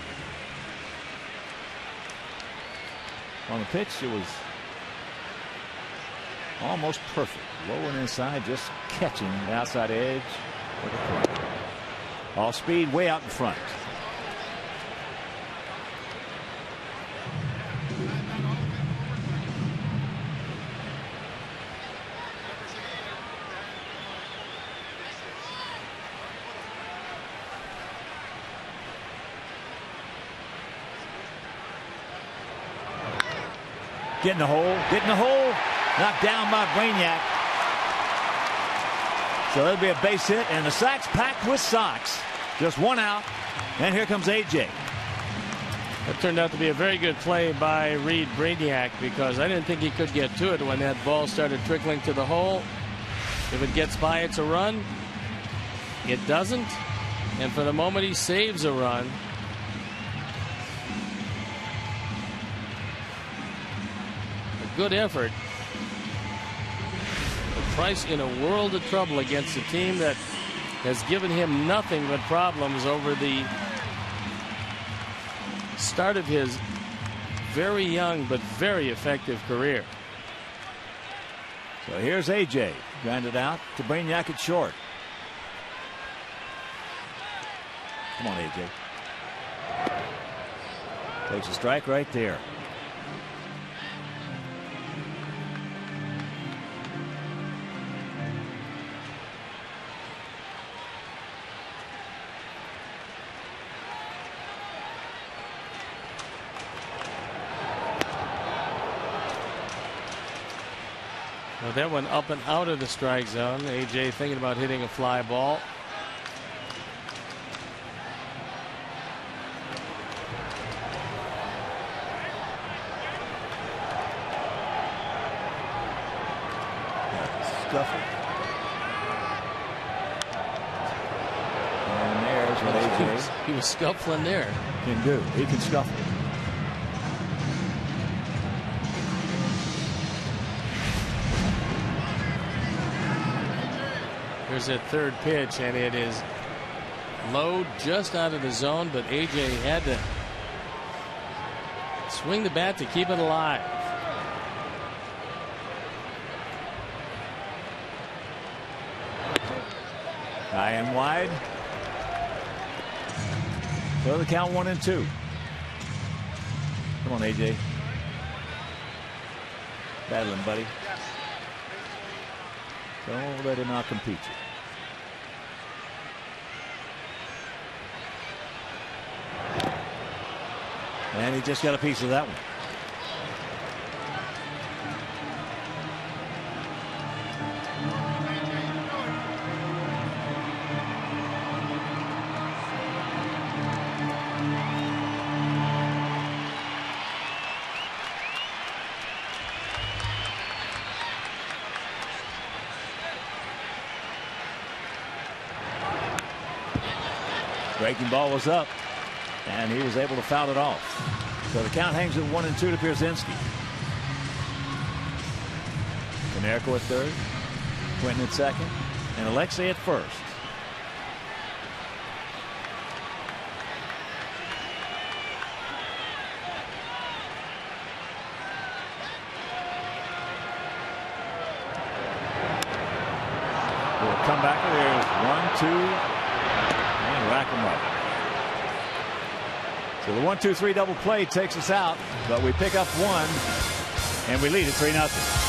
On the pitch, it was almost perfect. Low and inside, just catching the outside edge with a throw. Off speed, way out in front. Getting the hole, knocked down by Brainiac. So there'll be a base hit, and the Sox packed with Sox. Just 1 out, and here comes AJ. That turned out to be a very good play by Reed Brainiac, because I didn't think he could get to it when that ball started trickling to the hole. If it gets by, it's a run. It doesn't, and for the moment he saves a run. Good effort. But Price in a world of trouble against a team that has given him nothing but problems over the start of his very young but very effective career. So here's AJ. Grounded out to Brainiac at short. Come on, AJ. Takes a strike right there. Well, that went up and out of the strike zone. AJ thinking about hitting a fly ball. Scuffle. And there's what AJ. He was scuffling there. Can do. He can scuffle. Here's that third pitch, and it is low just out of the zone, but AJ had to swing the bat to keep it alive. High and wide. So the count 1-2. Come on, AJ. Battling, buddy. Don't let him outcompete you. And he just got a piece of that one. Breaking ball was up, and he was able to foul it off. So the count hangs at 1-2 to Pierzynski. Konerko at third, Quentin at second, and Alexei at first. Come back. There's 1, 2, and rack them up. So the 1-2-3 double play takes us out, but we pick up one, and we lead at 3-0.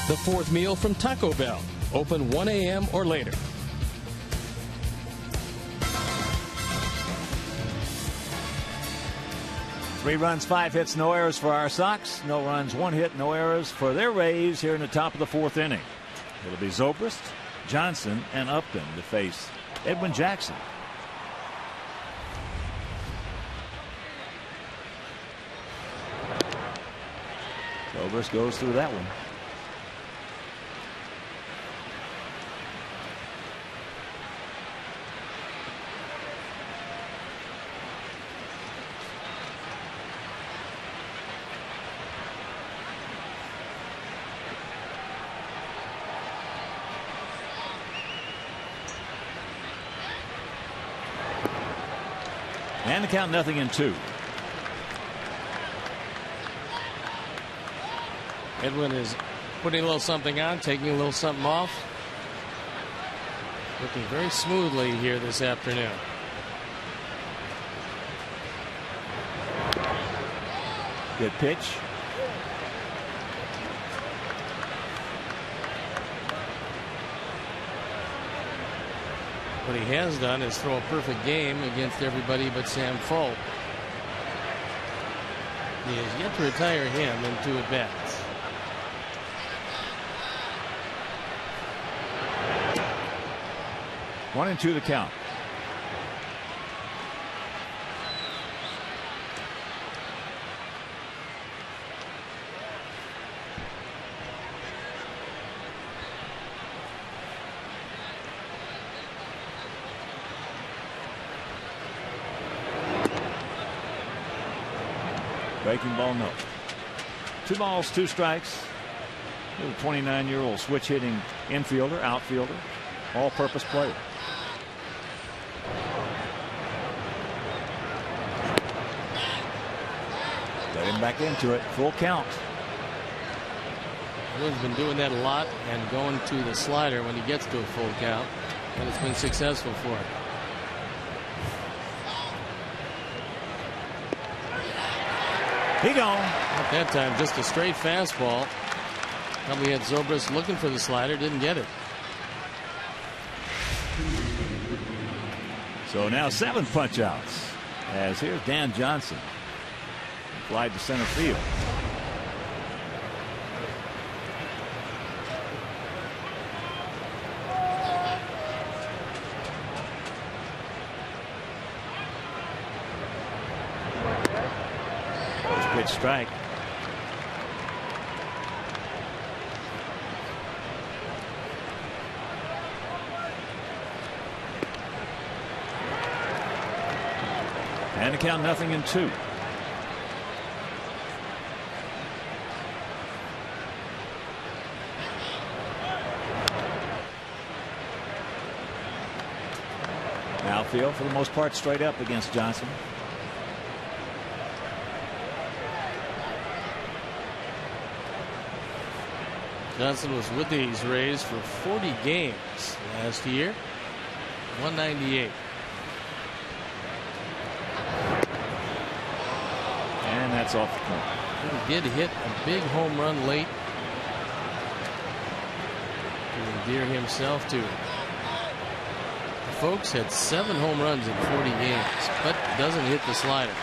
The fourth meal from Taco Bell. Open 1 a.m. or later. Three runs, 5 hits, no errors for our Sox. No runs, 1 hit, no errors for their Rays here in the top of the 4th inning. It'll be Zobrist, Johnson, and Upton to face Edwin Jackson. Zobrist goes through that one. And the count 0-2. Edwin is putting a little something on, taking a little something off. Looking very smoothly here this afternoon. Good pitch. What he has done is throw a perfect game against everybody but Sam Folk. He has yet to retire him in 2 at-bats. One and 2 the count. Breaking ball, no. 2 balls, 2 strikes. The 29-year-old switch hitting infielder, outfielder, all-purpose player. Got him back into it. Full count. He's been doing that a lot and going to the slider when he gets to a full count, and it's been successful for him. He gone. At that time, just a straight fastball. Probably had Zobrist looking for the slider, didn't get it. So now 7 punch outs. As here's Dan Johnson. Fly to center field. First pitch strike. And the count 0-2. Outfield for the most part straight up against Johnson. Johnson was with these Rays for 40 games last year. 198. And that's off the corner. He did hit a big home run late to endear himself to it. The folks had 7 home runs in 40 games, but doesn't hit the slider.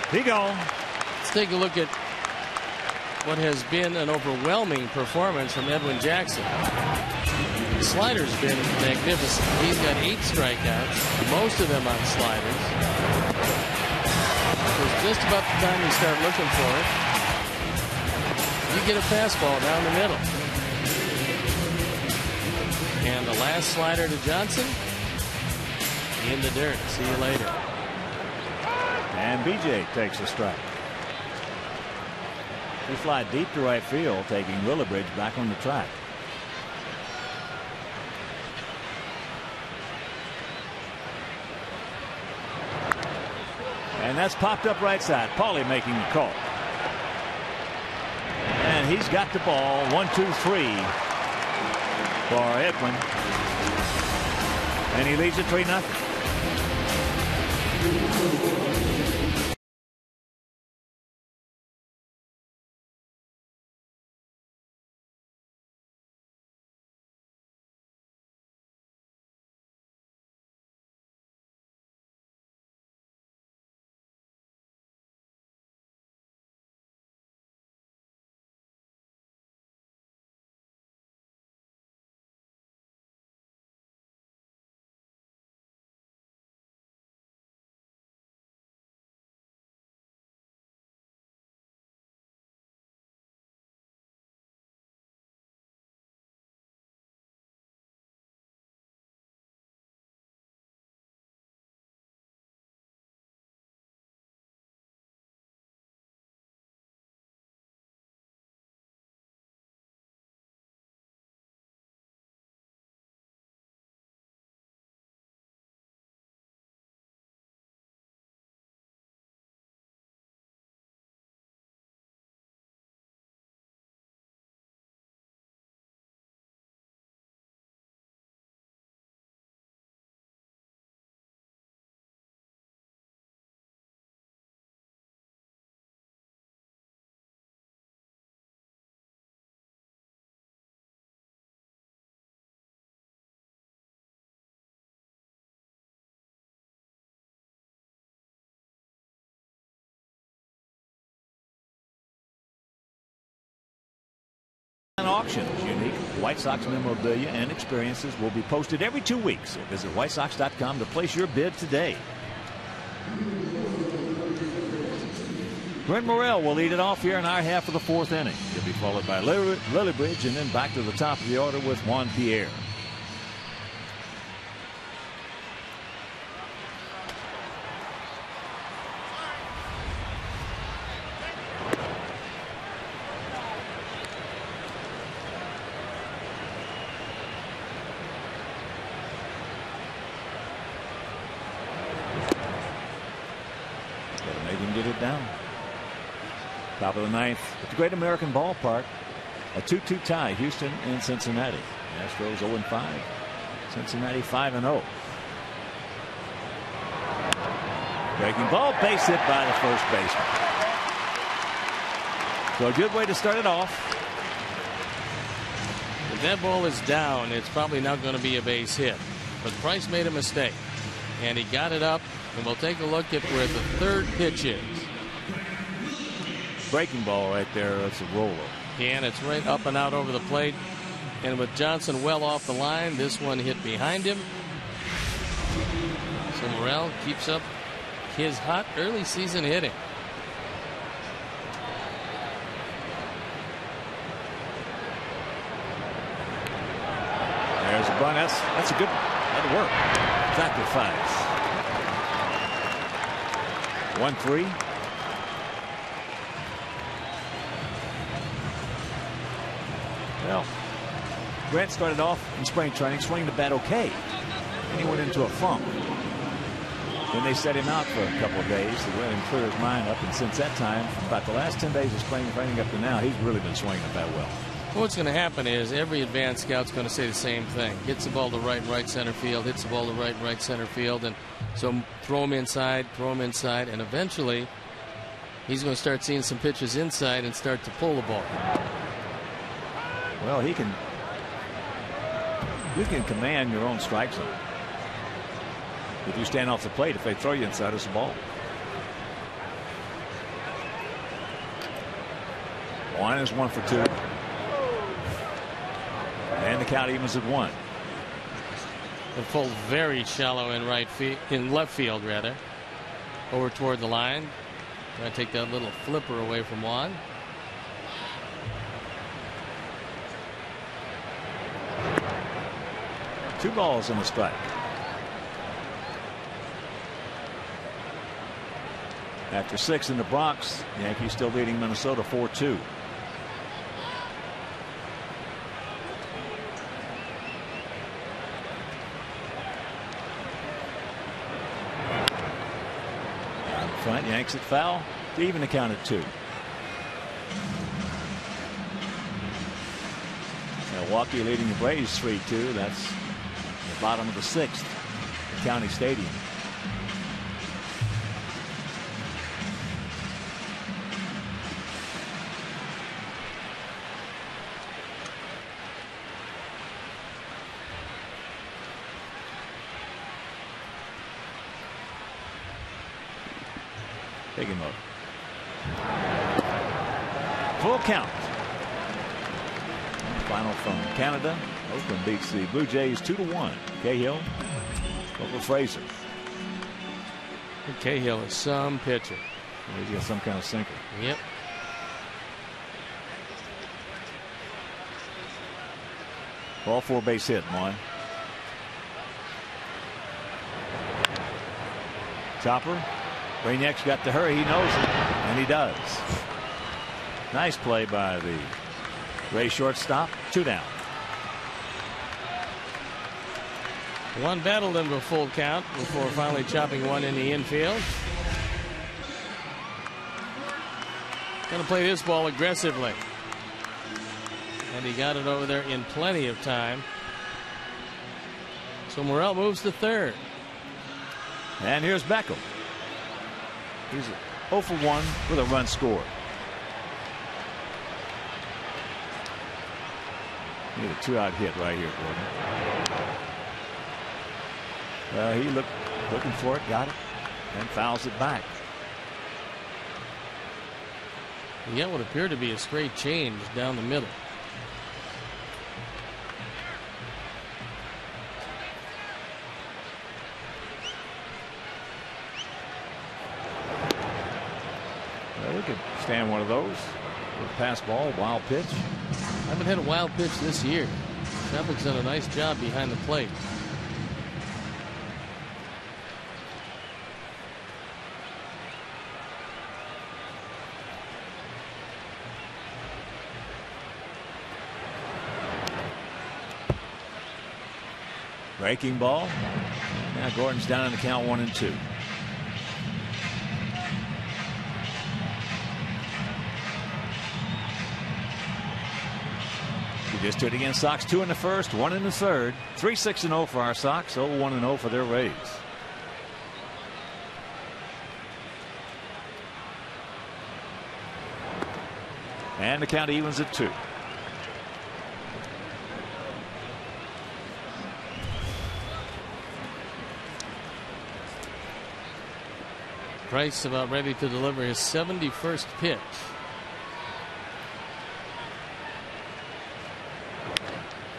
He gone. Let's take a look at what has been an overwhelming performance from Edwin Jackson. The slider's been magnificent. He's got 8 strikeouts, most of them on sliders. It was just about the time you start looking for it. You get a fastball down the middle. And the last slider to Johnson in the dirt. See you later. And BJ takes a strike. We fly deep to right field, taking Willibridge back on the track. And that's popped up right side. Paulie making the call. And he's got the ball. 1-2-3 for Edwin. And he leads it 3-0. Auctions, unique White Sox memorabilia and experiences will be posted every 2 weeks. So visit whitesox.com to place your bid today. Brent Morrell will lead it off here in our half of the 4th inning. He'll be followed by Lillibridge and then back to the top of the order with Juan Pierre. Top of the 9th at the Great American Ballpark. A 2-2 tie, Houston and Cincinnati. Astros 0-5. Cincinnati 5-0. Breaking ball, base hit by the first baseman. So a good way to start it off. that ball is down, it's probably not going to be a base hit. But Price made a mistake, and he got it up. And we'll take a look at where the third pitch is. Breaking ball right there. That's a roller. And it's right up and out over the plate. And with Johnson well off the line, this one hit behind him. So Morel keeps up his hot early season hitting. There's a bunt. That's a good one. That'll work. Sacrifice. 1-3. Well, Grant started off in spring training swinging the bat okay, and he went into a funk. Then they set him out for a couple of days to let him clear his mind up, and since that time, about the last 10 days of spring training up to now, he's really been swinging the bat well. What's going to happen is every advanced scout's going to say the same thing. Hits the ball to right center field, hits the ball to right center field, and so throw him inside, and eventually he's going to start seeing some pitches inside and start to pull the ball. Well, you can command your own strike zone. If you stand off the plate, if they throw you inside, it's a ball. One is 1 for 2. And the count evens at 1. The pulled very shallow in left field rather. Over toward the line. Trying to take that little flipper away from Juan. Two balls and a strike. After 6 in the Bronx, Yankees still leading Minnesota 4-2. Front, yanks it foul to even the count at 2. Milwaukee leading the Braves 3-2. That's the bottom of the 6th at County Stadium. Take him up. Full count. Final from Canada. Oakland beats the Blue Jays 2-1. Cahill over Fraser. Cahill is some pitcher. He's got some kind of sinker. Yep. Ball 4 base hit, Mon. Chopper. Brainiac's got to hurry. He knows it, and he does. Nice play by the Ray shortstop. 2 down. One battled into a full count before finally chopping one in the infield. Going to play this ball aggressively. And he got it over there in plenty of time. So Morel moves to third. And here's Beckham. He's 0 for 1 with a run scored. Need a 2-out hit right here, Gordon. Well, he looking for it, got it, and fouls it back. You get what appeared to be a straight change down the middle. Well, we could stand one of those with a pass ball, wild pitch. Haven't had a wild pitch this year. Shepard's done a nice job behind the plate. Breaking ball. Now Gordon's down in the count 1-2. He just did against Sox. 2 in the first, 1 in the third. 3-6-0 for our Sox. 0-1-0 for their Rays. And the count evens at 2. Price about ready to deliver his 71st pitch.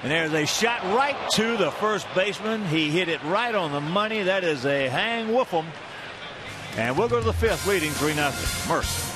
And there's a shot right to the first baseman. He hit it right on the money. That is a hang woof'em. And we'll go to the fifth, leading 3-0. Mercer.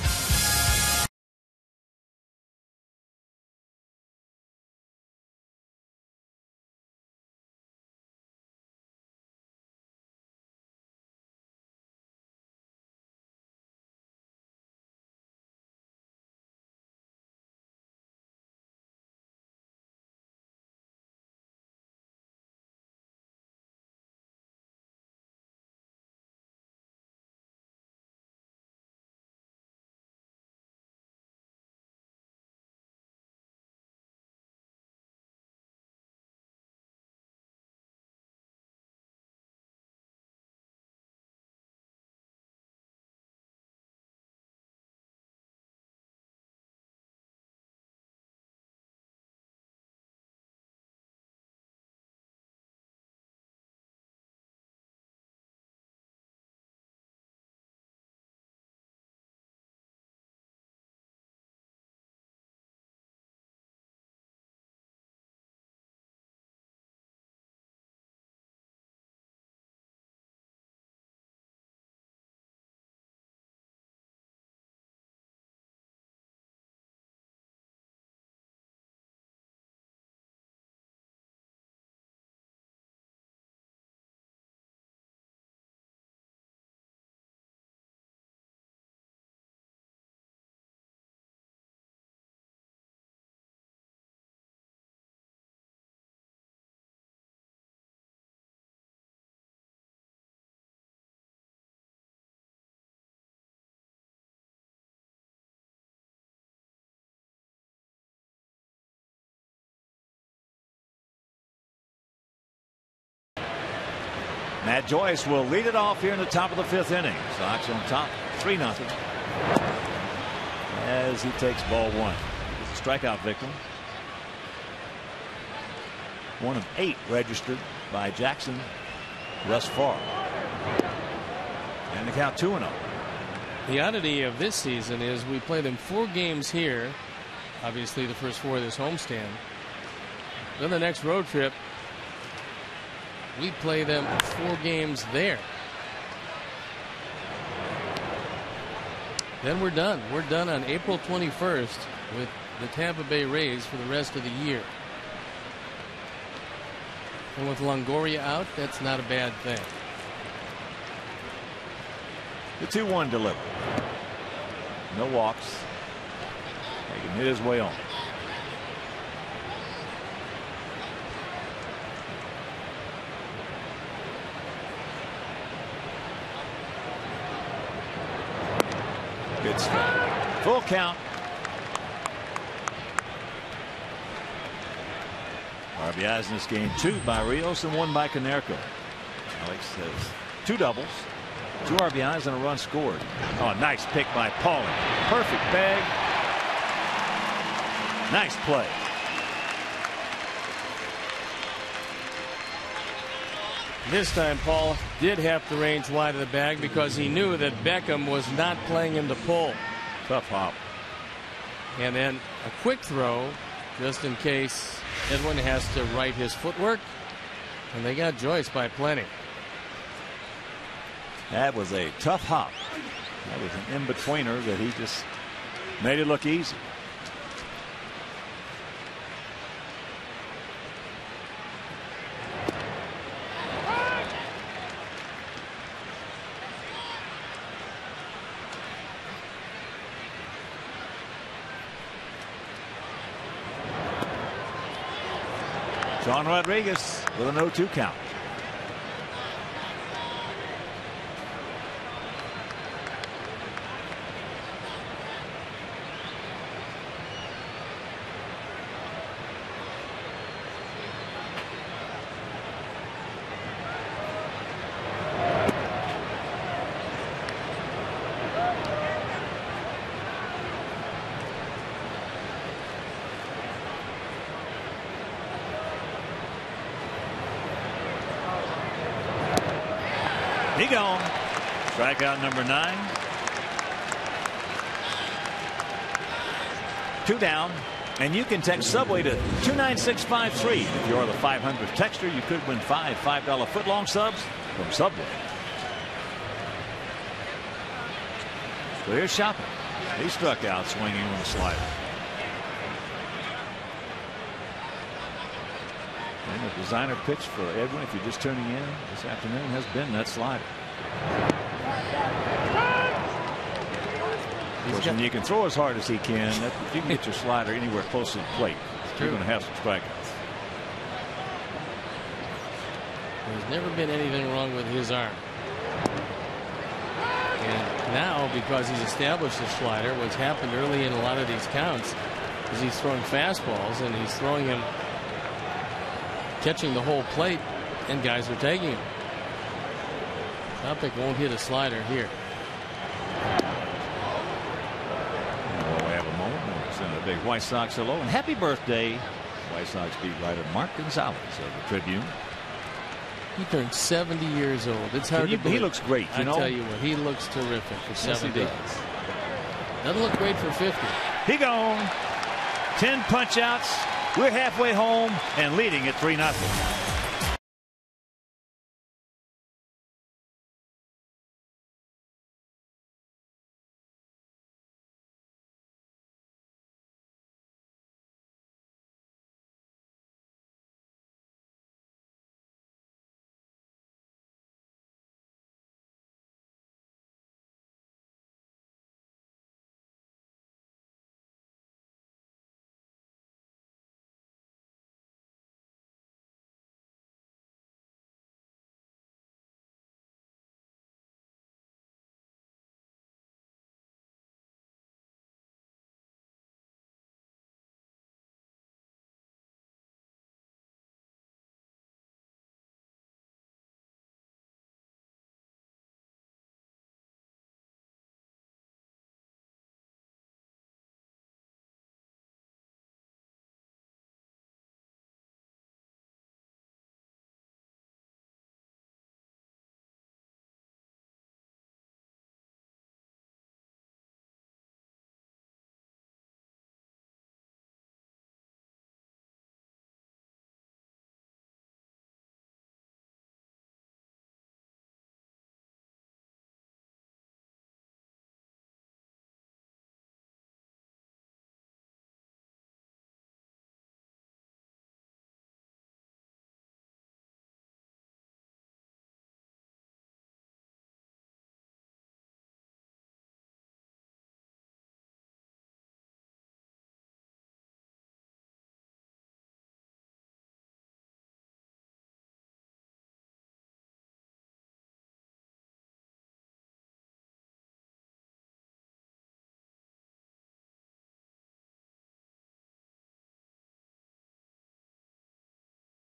Matt Joyce will lead it off here in the top of the fifth inning. Sox on top 3-0 as he takes ball one. He's a strikeout victim. 1 of 8 registered by Jackson thus far. And the count 2-0. The oddity of this season is we play them 4 games here. Obviously the first 4 of this homestand. Then the next road trip we play them 4 games there. Then we're done. We're done on April 21st with the Tampa Bay Rays for the rest of the year. And with Longoria out, that's not a bad thing. The 2-1 delivery. No walks. He can hit his way on. Good stuff. Full count. RBIs in this game, 2 by Rios and 1 by Konerko. Alex has 2 doubles, 2 RBIs and a run scored. Oh, nice pick by Pauling. Perfect bag. Nice play. This time Paul did have to range wide of the bag because he knew that Beckham was not playing him to pull. Tough hop. And then a quick throw just in case Edwin has to right his footwork. And they got Joyce by plenty. That was a tough hop. That was an in-betweener that he just made it look easy. John Rodriguez with a 0-2 count. He gone. Strikeout number 9. 2 down. And you can text Subway to 29653. If you're the 500th texter, you could win 5 $5 footlong subs from Subway. So here's Shopping. He struck out swinging on the slider. And the designer pitch for Edwin, if you're just tuning in this afternoon, has been that slider. Of course, when you can throw as hard as he can, if you can get your slider anywhere close to the plate, you're going to have some strikeouts. There's never been anything wrong with his arm. And now, because he's established the slider, what's happened early in a lot of these counts is he's throwing fastballs, and he's throwing him, catching the whole plate, and guys are taking him. Topic won't hit a slider here. A big White Sox hello and happy birthday, White Sox beat writer Mark Gonzalez of the Tribune. He turned 70 years old. It's hard to believe. He looks great. I tell you what, he looks terrific for 70. Yes, he does. Doesn't look great for 50. He gone. 10 punch outs. We're halfway home and leading at 3-0.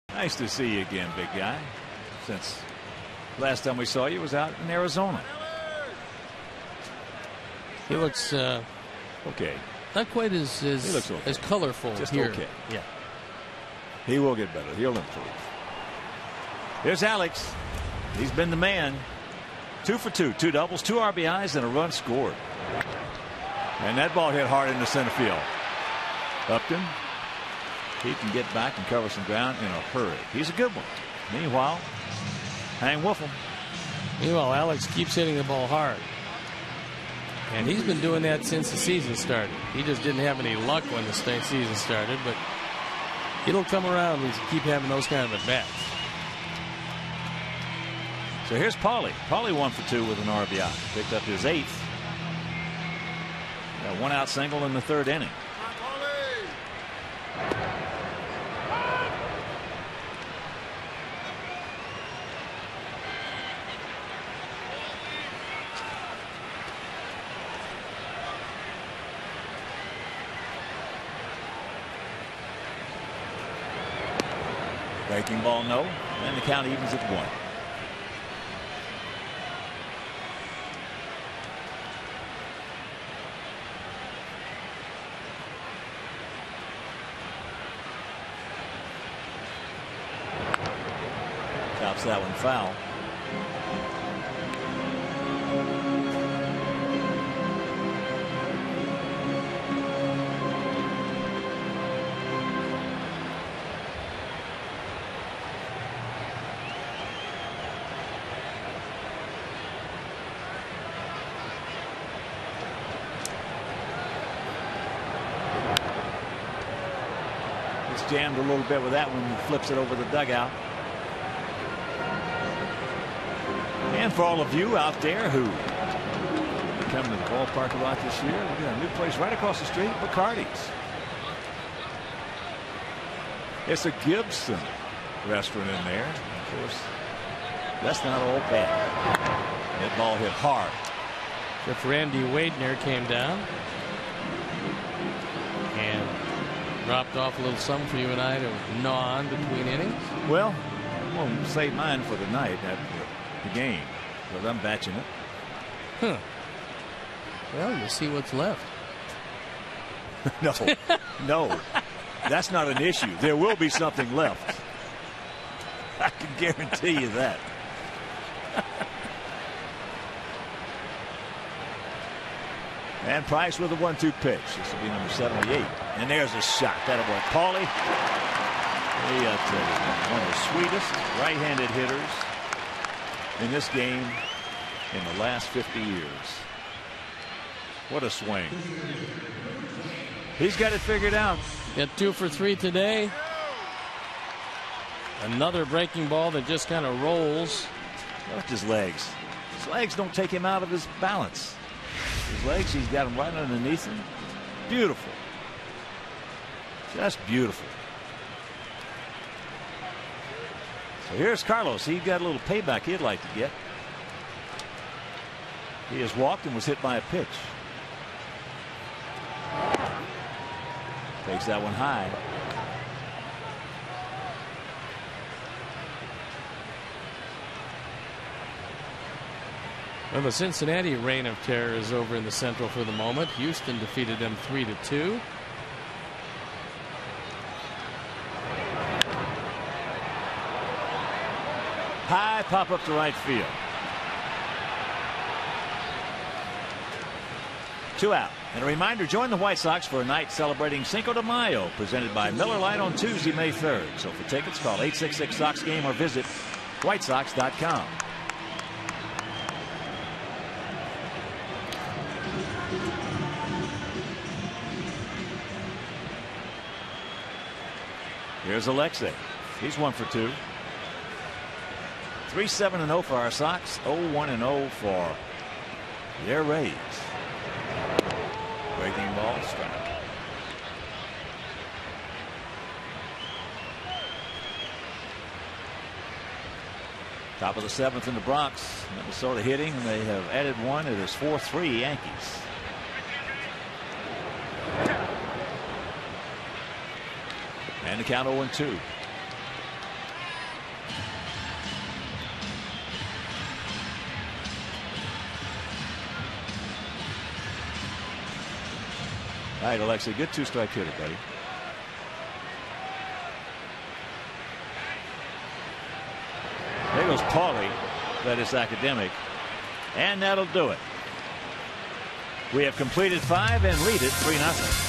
Nice to see you again, big guy. Since last time we saw you was out in Arizona. He looks okay. Not quite as okay. as colorful. Just here. okay. Yeah. He will get better. He'll improve. Here's Alex. He's been the man. 2 for 2. 2 doubles, 2 RBIs, and a run scored. And that ball hit hard into center field. Upton. He can get back and cover some ground in a hurry. He's a good one. Meanwhile, Hang Wolfham. Meanwhile, Alex keeps hitting the ball hard. And he's been doing that since the season started. He just didn't have any luck when the season started, but it'll come around when you keep having those kind of at-bats. So here's Paulie. Paulie 1 for 2 with an RBI. Picked up his 8th. Got 1 out single in the 3rd inning. Breaking ball, no. And the count evens at 1. Chops that one foul. jammed a little bit with that one. He flips it over the dugout. And for all of you out there who are coming to the ballpark a lot this year, we got a new place right across the street, Bacardi's. It's a Gibson restaurant in there. Of course, that's not all bad. That ball hit hard. If Randy Wadner came down and dropped off a little something for you and I to gnaw on between innings. Well, I'm going to save mine for the night after the game because I'm batching it. Huh. Well, you'll see what's left. No, that's not an issue. There will be something left. I can guarantee you that. And Price with a 1-2 pitch. This will be number 78. And there's a shot. That'll work. Paulie, one of the sweetest right-handed hitters in this game in the last 50 years. What a swing. He's got it figured out. Got 2 for 3 today. Another breaking ball that just kind of rolls. Look at his legs. His legs don't take him out of his balance. His legs, he's got them right underneath him. Beautiful. Just beautiful. So here's Carlos. He got a little payback he'd like to get. He has walked and was hit by a pitch. Takes that one high. Well, the Cincinnati reign of terror is over in the Central for the moment. Houston defeated them 3-2. High pop up to right field. 2 out. And a reminder, join the White Sox for a night celebrating Cinco de Mayo, presented by Miller Lite on Tuesday, May 3rd. So for tickets, call 866-SOX-GAME or visit whitesox.com. Here's Alexei. He's 1 for 2. 3-7-0 for our Sox. 0-1-0 for their Rays. Breaking ball, strike. Top of the 7th in the Bronx. Minnesota hitting, and they have added one. It is 4-3 Yankees. And the count 0-2. All right, Alexei, good 2-strike hitter, buddy. There goes Paulie. That is academic. And that'll do it. We have completed 5 and lead it 3-0.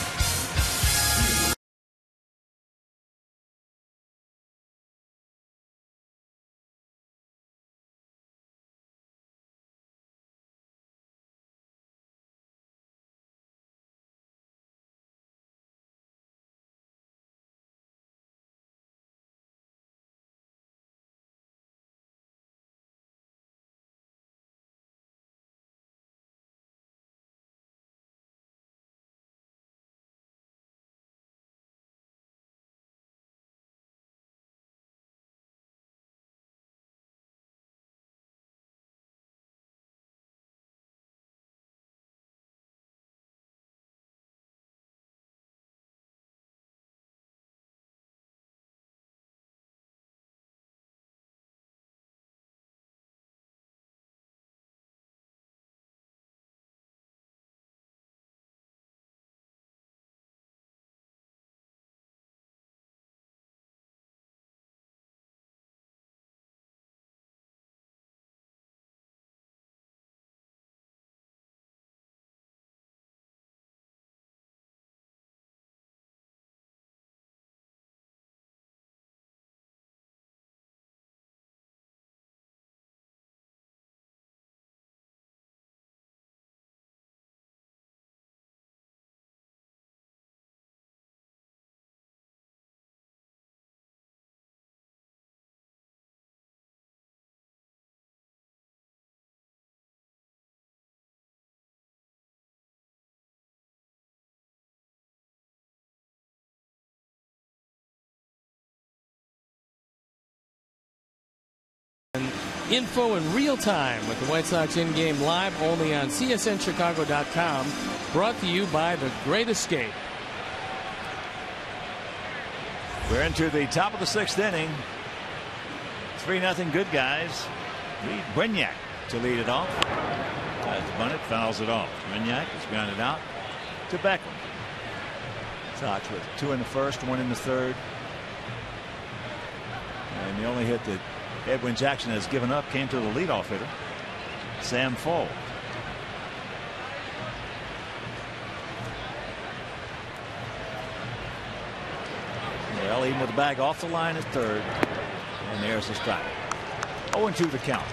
info in real time with the White Sox in-game live only on CSNChicago.com. Brought to you by The Great Escape. We're into the top of the 6th inning. 3-0 good guys. Lead Brignac to lead it off. Tries to bunt it, fouls it off. Brignac is grounded out to Beckham. Sox with 2 in the first, 1 in the third. And the only hit that Edwin Jackson has given up came to the leadoff hitter, Sam Fall. Well, even with the bag off the line at third, and there's the strike. 0-2 the count.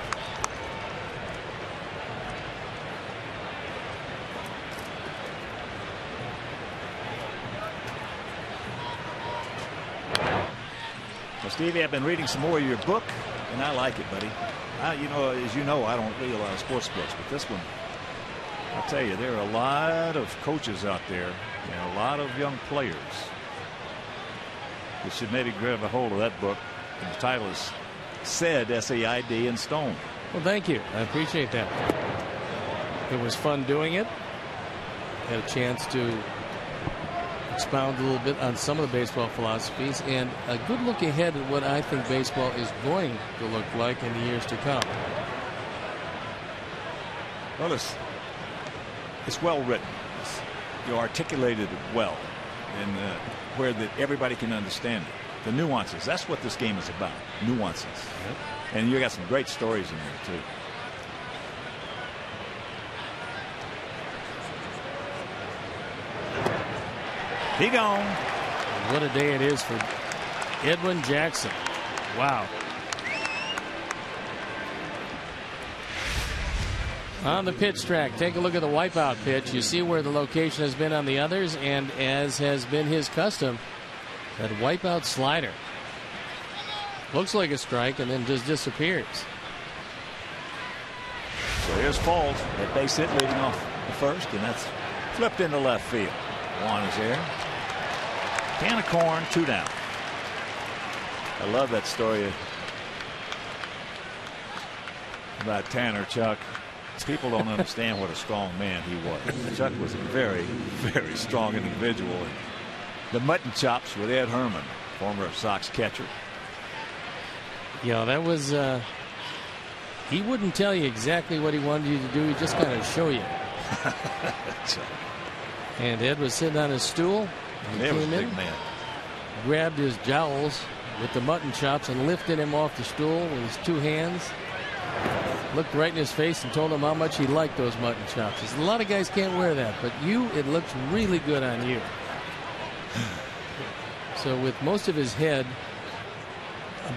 Well, Stevie, I've been reading some more of your book, and I like it, buddy. You know, as you know, I don't read a lot of sports books, but this one, I'll tell you, there are a lot of coaches out there and a lot of young players. You should maybe grab a hold of that book. And the title is Said, S-A-I-D, in stone. Well, thank you. I appreciate that. It was fun doing it. Had a chance to expound a little bit on some of the baseball philosophies and a good look ahead at what I think baseball is going to look like in the years to come. Well, it's well written. You articulated it well, and where that everybody can understand it. The nuances. That's what this game is about. Nuances. Yep. And you got some great stories in there too. He gone. What a day it is for Edwin Jackson. Wow. On the pitch track, take a look at the wipeout pitch. You see where the location has been on the others, and as has been his custom, that wipeout slider. Looks like a strike and then just disappears. So here's Foles at base hit leading off the first, and that's flipped into left field. Juan is there. Can of corn, 2 down. I love that story about Tanner Chuck. People don't understand what a strong man he was. Chuck was a very, very strong individual. The mutton chops with Ed Herman, former Sox catcher. Yeah, that was. He wouldn't tell you exactly what he wanted you to do. He'd just kind of show you. And Ed was sitting on his stool. He was a came big in, man. grabbed his jowls with the mutton chops and lifted him off the stool with his 2 hands. Looked right in his face and told him how much he liked those mutton chops. He said, a lot of guys can't wear that, but you, it looks really good on you. So with most of his head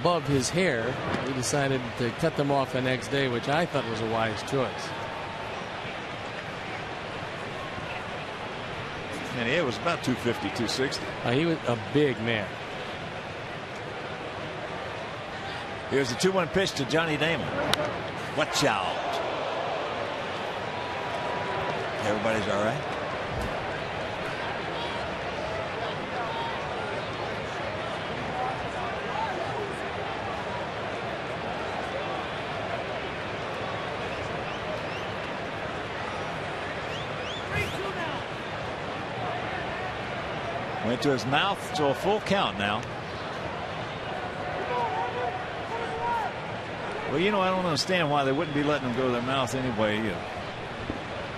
above his hair, he decided to cut them off the next day, which I thought was a wise choice. And it was about 250, 260. He was a big man. Here's the 2-1 pitch to Johnny Damon. Watch out. Everybody's all right. Went to his mouth, so a full count now. Well, you know, I don't understand why they wouldn't be letting them go to their mouth anyway.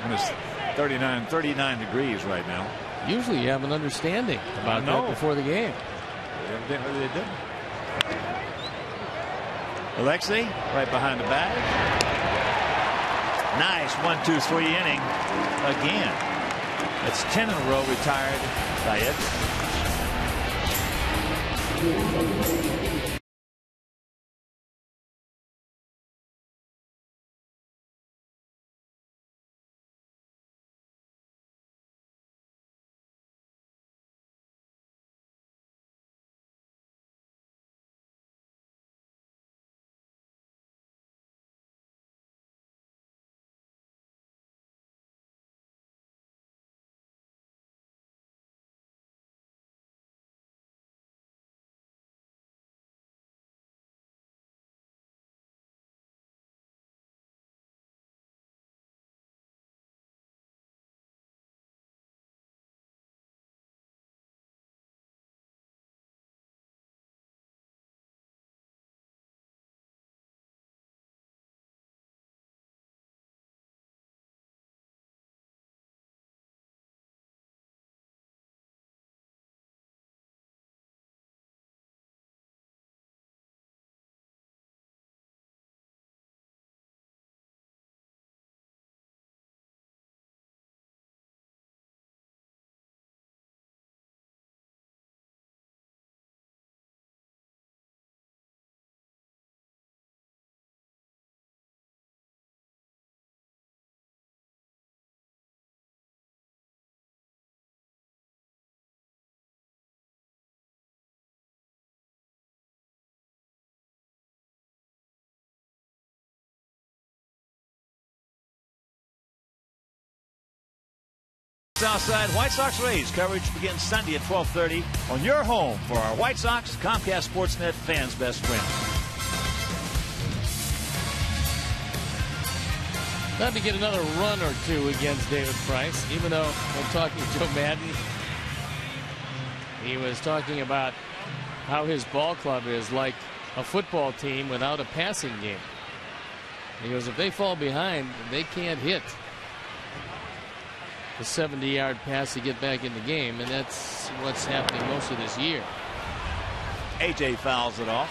When it's 39 degrees right now. Usually you have an understanding about that before the game. Evidently they didn't. Alexei right behind the bag. Nice 1-2-3 inning again. It's 10 in a row retired by Edwin. Southside White Sox Rays coverage begins Sunday at 12:30 on your home for our White Sox Comcast Sportsnet fans' best friend. Glad to get another run or two against David Price, even though when talking to Joe Madden, he was talking about how his ball club is like a football team without a passing game. He goes, if they fall behind, they can't hit the 70-yard pass to get back in the game, and that's what's happening most of this year. AJ fouls it off.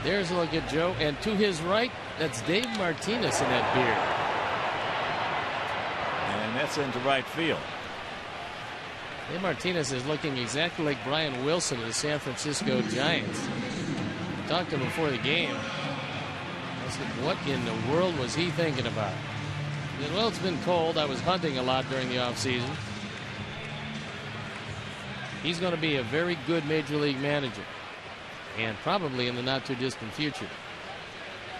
There's a look at Joe, and to his right, that's Dave Martinez in that beard. And that's into right field. Dave Martinez is looking exactly like Brian Wilson of the San Francisco Giants. I talked to him before the game. I said, what in the world was he thinking about? He said, well, it's been cold. I was hunting a lot during the offseason. He's going to be a very good major league manager, and probably in the not too distant future.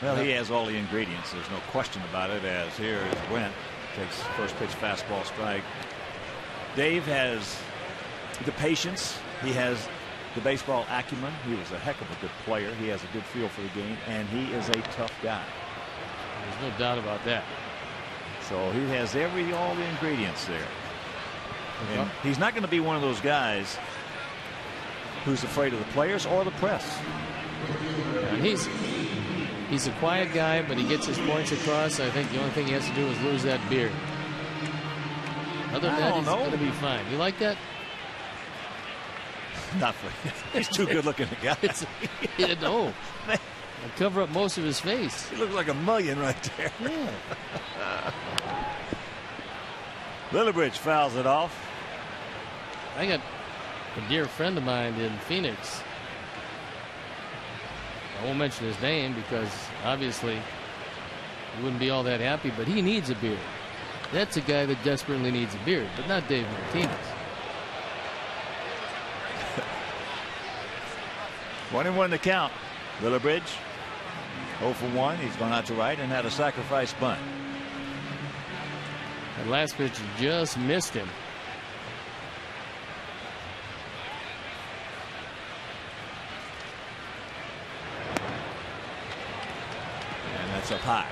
Well, he has all the ingredients. There's no question about it. As here is Brent takes first pitch fastball strike. Dave has the patience. He has the baseball acumen. He was a heck of a good player. He has a good feel for the game, and he is a tough guy. There's no doubt about that. So he has all the ingredients there. And he's not going to be one of those guys who's afraid of the players or the press. And he's a quiet guy, but he gets his points across. I think the only thing he has to do is lose that beard. Other than that, he's going to be fine. You like that? Not for him. He's too good looking a guy. No. I'll cover up most of his face. He looks like a million right there. Yeah. Lillibridge fouls it off. I got a dear friend of mine in Phoenix. I won't mention his name because obviously he wouldn't be all that happy, but he needs a beard. That's a guy that desperately needs a beard, but not Dave Martinez. 1-1 to count. Lillibridge 0 for 1. He's gone out to right and had a sacrifice bunt. That last pitch just missed him. And that's up high.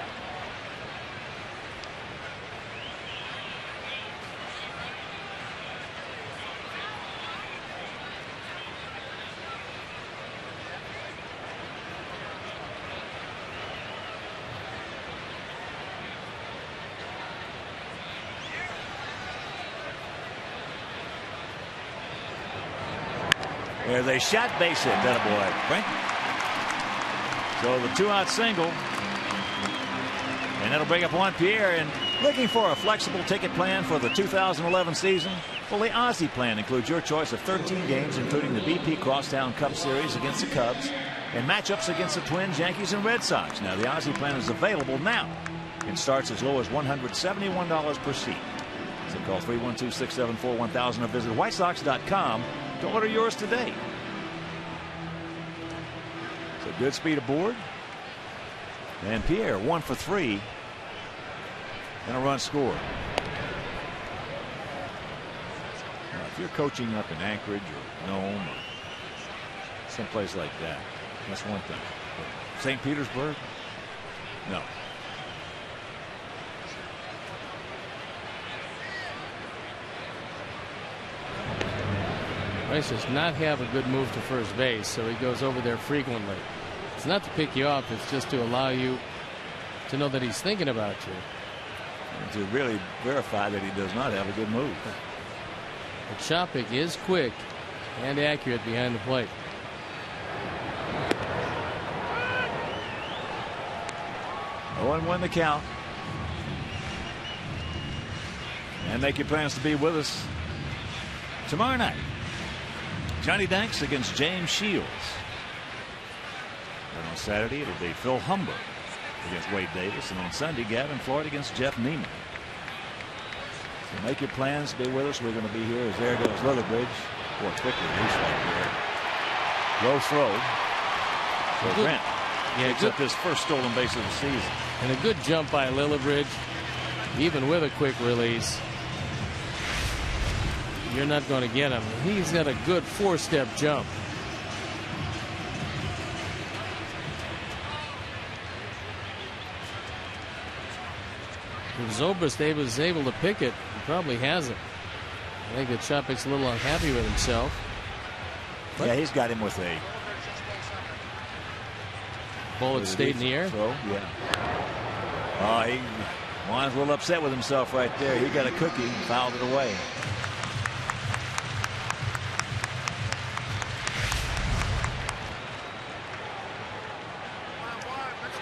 There's a shot base hit. That boy, Frank. So the 2-out single. And that'll bring up Juan Pierre. And looking for a flexible ticket plan for the 2011 season? Well, the Aussie plan includes your choice of 13 games, including the BP Crosstown Cup Series against the Cubs and matchups against the Twins, Yankees, and Red Sox. Now, the Aussie plan is available now. It starts as low as $171 per seat. So call 312-674-1000 or visit whitesox.com to order yours today. So good speed aboard. And Pierre 1 for 3 and a run scored. Now, if you're coaching up in Anchorage or Nome or someplace like that, that's one thing. But St. Petersburg? No. Rice does not have a good move to first base, so he goes over there frequently. It's not to pick you up, it's just to allow you to know that he's thinking about you. And to really verify that he does not have a good move. But Chopik is quick and accurate behind the plate. Oh, and 1 the count. And make your plans to be with us tomorrow night. Johnny Danks against James Shields. And on Saturday, it'll be Phil Humber against Wade Davis. And on Sunday, Gavin Floyd against Jeff Neiman. So make your plans to be with us. We're going to be here as there goes Lillibridge. Boy, quickly release right there. Low throw. So Grant picks up his first stolen base of the season. And a good jump by Lillibridge, even with a quick release. You're not going to get him. He's got a good 4-step jump. If Zobrist was able to pick it, he probably hasn't. I think that Chapek's a little unhappy with himself. But yeah, he's got him with a ball that stayed in the air. Throw, yeah. He was a little upset with himself right there. He got a cookie and fouled it away.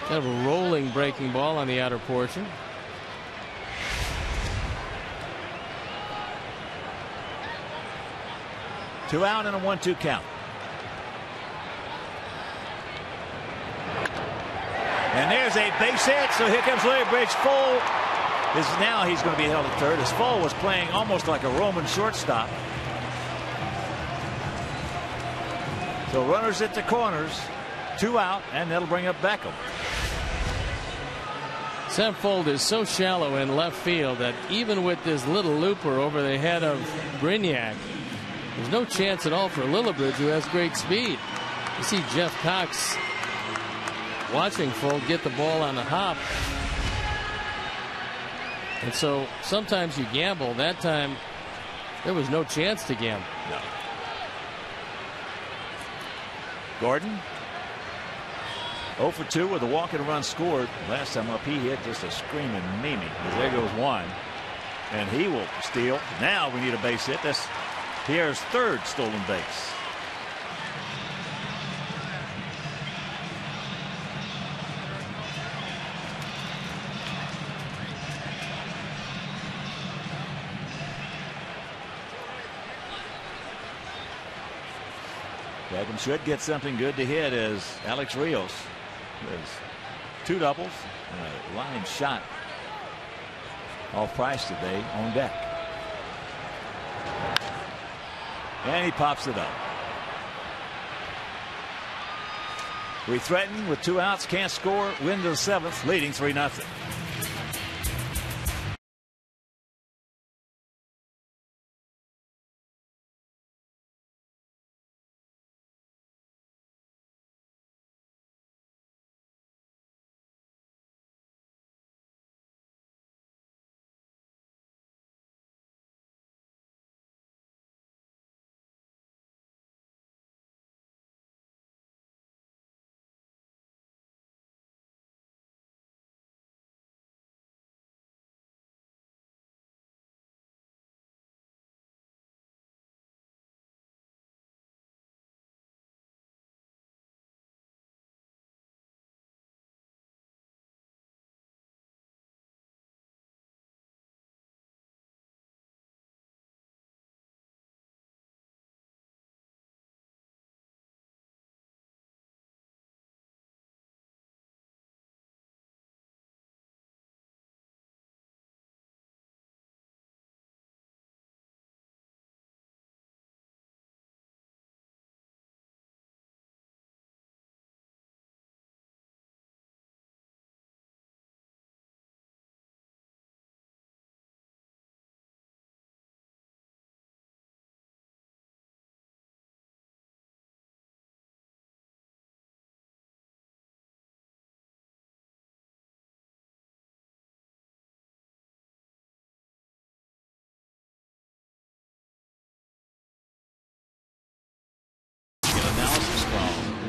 Kind of a rolling breaking ball on the outer portion. Two out and a 1-2 count. And there's a base hit. So here comes Lillibridge. Full is now he's going to be held at third. As Full was playing almost like a Roman shortstop. So runners at the corners. 2 out, and that'll bring up Beckham. Semfold is so shallow in left field that even with this little looper over the head of Brignac, there's no chance at all for Lillibridge, who has great speed. You see Jeff Cox watching Fold get the ball on the hop. And so sometimes you gamble. That time there was no chance to gamble. No. Gordon 0 for 2 with a walk and a run scored. Last time up he hit just a screaming Mimi. There goes one. And he will steal. Now we need a base hit. That's Pierre's third stolen base. Beckham should get something good to hit as Alex Rios has 2 doubles and a line shot off Price today on deck. And he pops it up. We threaten with 2 outs, can't score, win to the 7th, leading 3-0.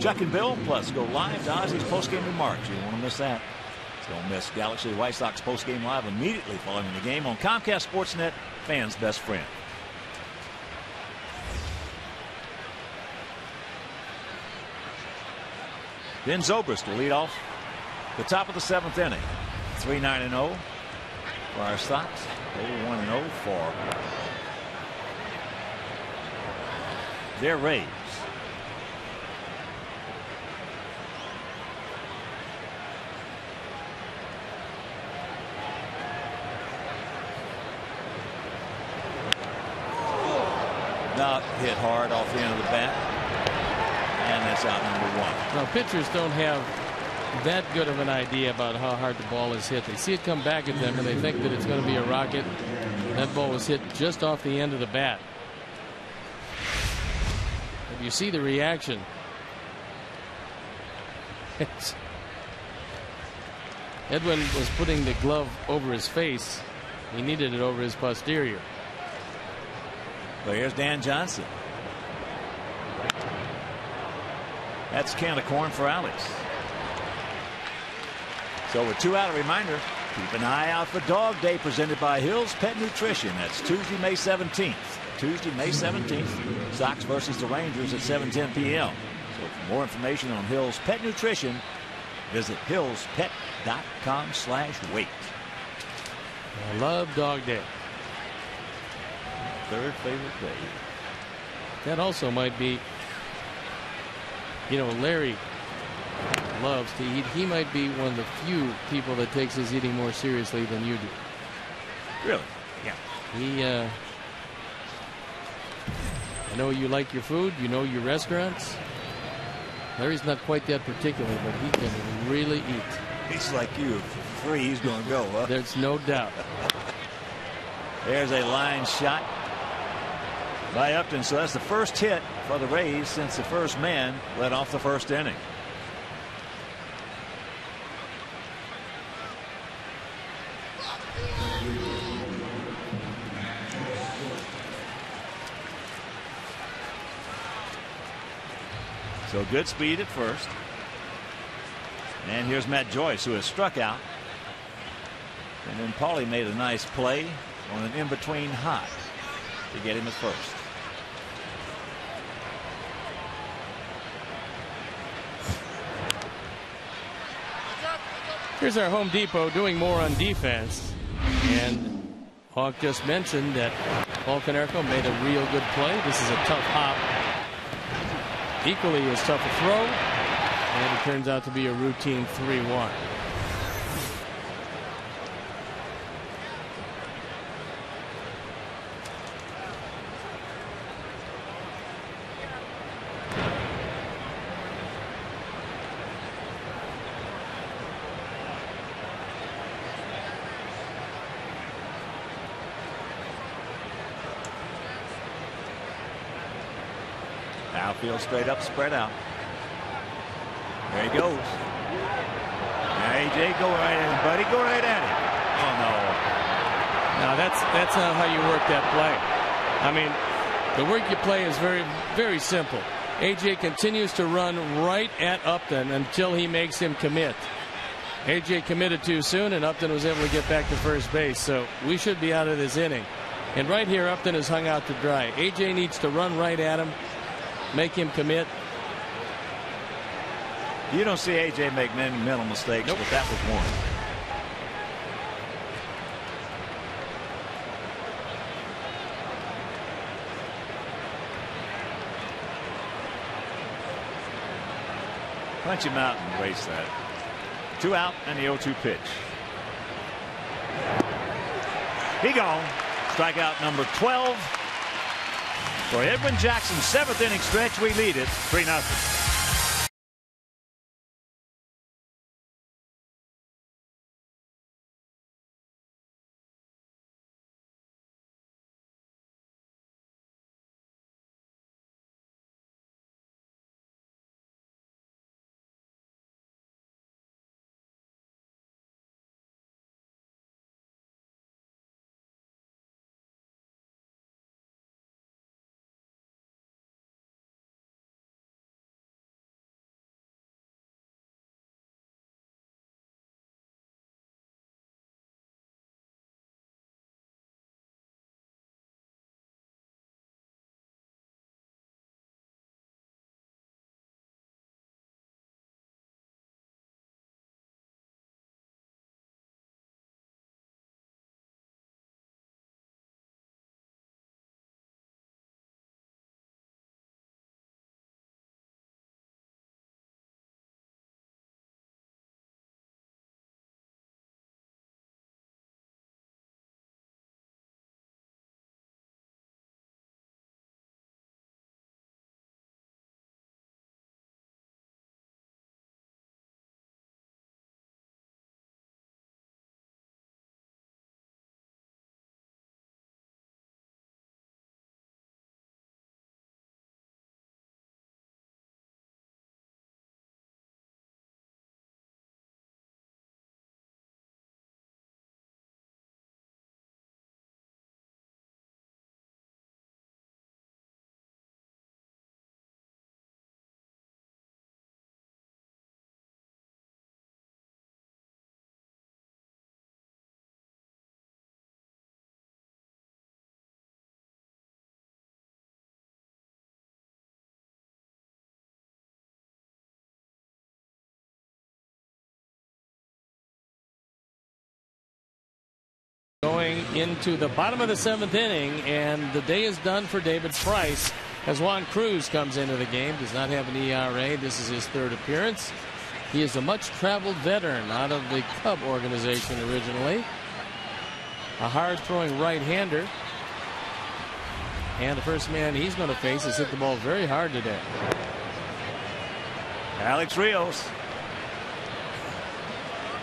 Chuck and Bill, plus go live to Ozzy's postgame remarks. You don't want to miss that. Don't miss Galaxy White Sox postgame live immediately following the game on Comcast Sportsnet, fans' best friend. Then Zobrist will lead off the top of the 7th inning. 3-9-0 for our Sox. 1-0 for their Rays. Now hit hard off the end of the bat. And that's out number 1. Now, pitchers don't have that good of an idea about how hard the ball is hit. They see it come back at them and they think that it's going to be a rocket. That ball was hit just off the end of the bat. If you see the reaction, Edwin was putting the glove over his face. He needed it over his posterior. Well, here's Dan Johnson. That's a can of corn for Alex. So with 2 out, a reminder, keep an eye out for Dog Day presented by Hill's Pet Nutrition. That's Tuesday, May 17th. Tuesday, May 17th. Sox versus the Rangers at 7:10 p.m. So for more information on Hill's Pet Nutrition, visit hillspet.com/weight. I love Dog Day. 3rd favorite day. That also might be, you know, Larry loves to eat. He might be one of the few people that takes his eating more seriously than you do. Really? Yeah. He, I know you like your food. You know your restaurants. Larry's not quite that particular, but he can really eat. He's like you. For free, he's going to go, huh? There's no doubt. There's a line shot by Upton. So that's the first hit for the Rays since the first man led off the first inning. So good speed at first. And here's Matt Joyce, who has struck out. And then Paulie made a nice play on an in-between high to get him at first. Here's our Home Depot doing more on defense. And Hawk just mentioned that Paul Konerko made a real good play. This is a tough hop. Equally as tough a throw. And it turns out to be a routine 3-1. Outfield straight up, spread out. There he goes. AJ, go right at him, buddy. Go right at him. Oh, no. Now that's not how you work that play. I mean, the work you play is very, very simple. AJ continues to run right at Upton until he makes him commit. AJ committed too soon, and Upton was able to get back to first base. So we should be out of this inning. And right here, Upton is hung out to dry. AJ needs to run right at him, make him commit. You don't see AJ make many mental mistakes, nope. But that was one. Punch him out and erase that. 2 out and the 0-2 pitch. He gone. Strikeout number 12. For Edwin Jackson's 7th inning stretch, we lead it 3-0. Going into the bottom of the 7th inning, and the day is done for David Price as Juan Cruz comes into the game. Does not have an ERA. This is his 3rd appearance. He is a much-traveled veteran out of the Cub organization originally. A hard-throwing right-hander. And the first man he's going to face has hit the ball very hard today. Alex Rios.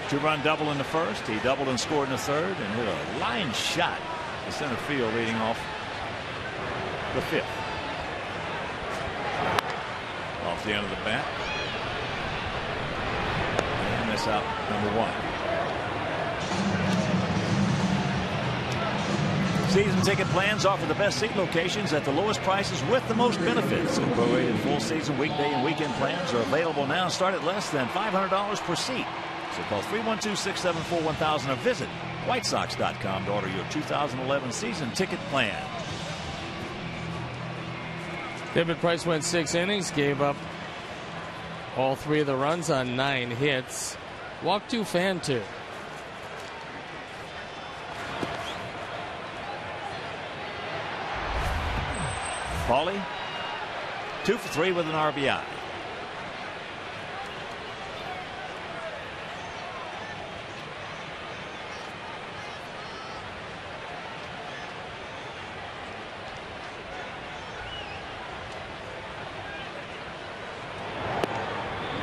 2-run double in the 1st. He doubled and scored in the 3rd and hit a line shot to center field leading off the 5th. Off the end of the bat. And that's out number 1. Season ticket plans offer the best seat locations at the lowest prices with the most benefits. And prorated full season weekday and weekend plans are available now. Start at less than $500 per seat. So call 312-674-1000 or visit whitesox.com to order your 2011 season ticket plan. David Price went 6 innings, gave up all 3 of the runs on 9 hits. Walked 2, fanned 2. Paulie, 2 for 3 with an RBI.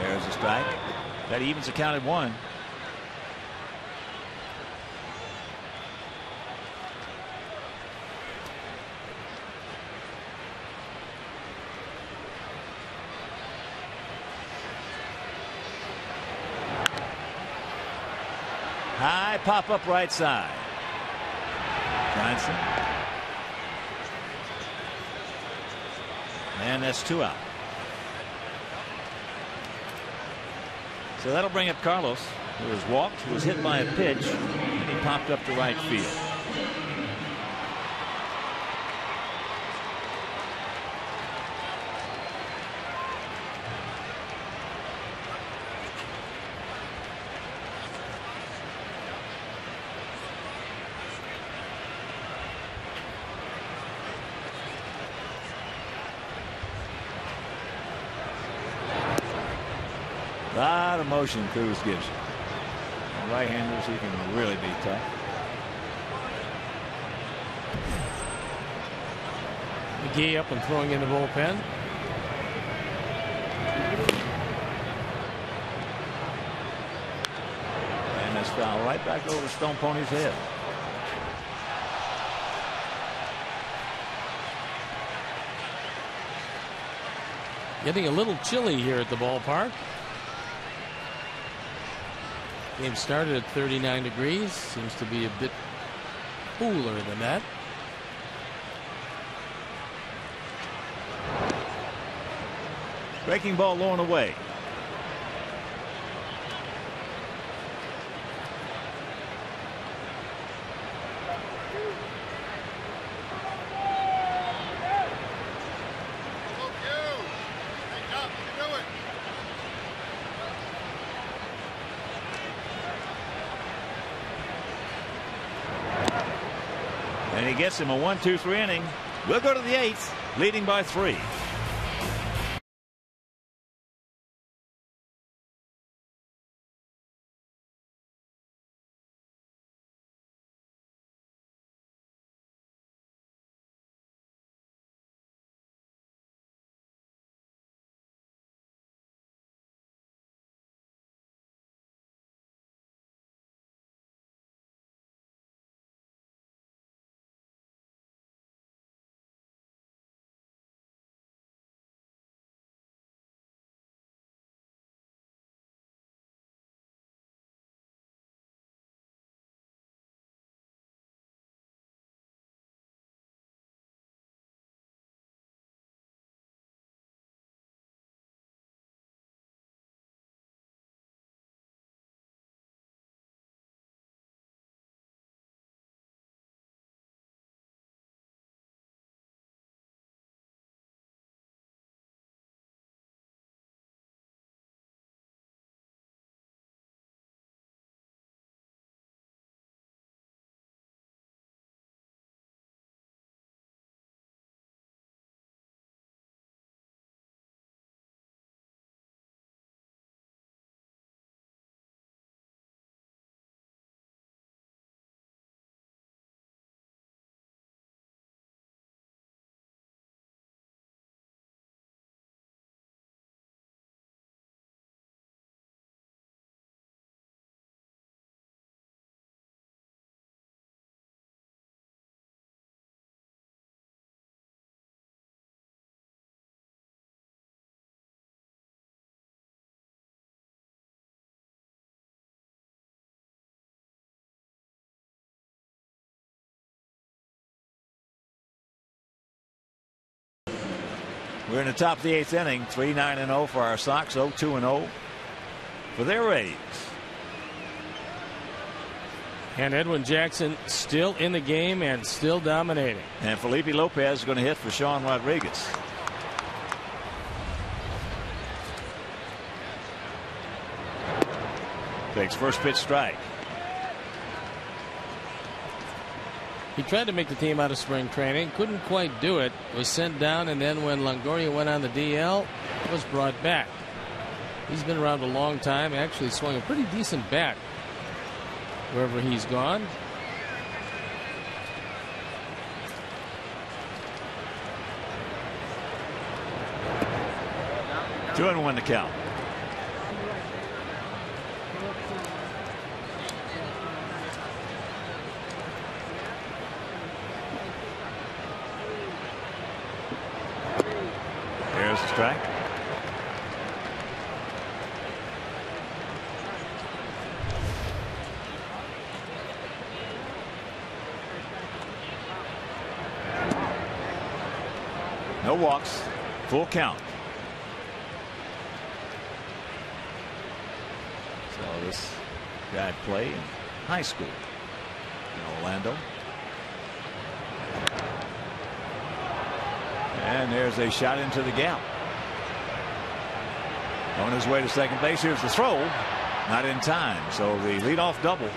There's a strike. That evens the count at 1. High pop up right side. Johnson. And that's 2 out. So that'll bring up Carlos, who was walked, who was hit by a pitch, and he popped up to right field. A lot of motion Cruz gives you. Right-handers, he can really be tough. McGee up and throwing in the bullpen. And that's foul right back over Stone Pony's head. Getting a little chilly here at the ballpark. Game started at 39 degrees. Seems to be a bit cooler than that. Breaking ball low and away. And he gets him a 1-2-3 inning. We'll go to the 8th, leading by 3. We're in the top of the 8th inning. 3-9-0 for our Sox. 0-2-0 for their Rays. And Edwin Jackson still in the game and still dominating. And Felipe Lopez is going to hit for Sean Rodriguez. Takes first pitch strike. He tried to make the team out of spring training. Couldn't quite do it. Was sent down, and then when Longoria went on the DL, was brought back. He's been around a long time. Actually swung a pretty decent bat wherever he's gone. Two and one to count. There's the strike. No walks, full count. So this guy played in high school in Orlando. And there's a shot into the gap. On his way to second base. Here's the throw. Not in time. So the leadoff double.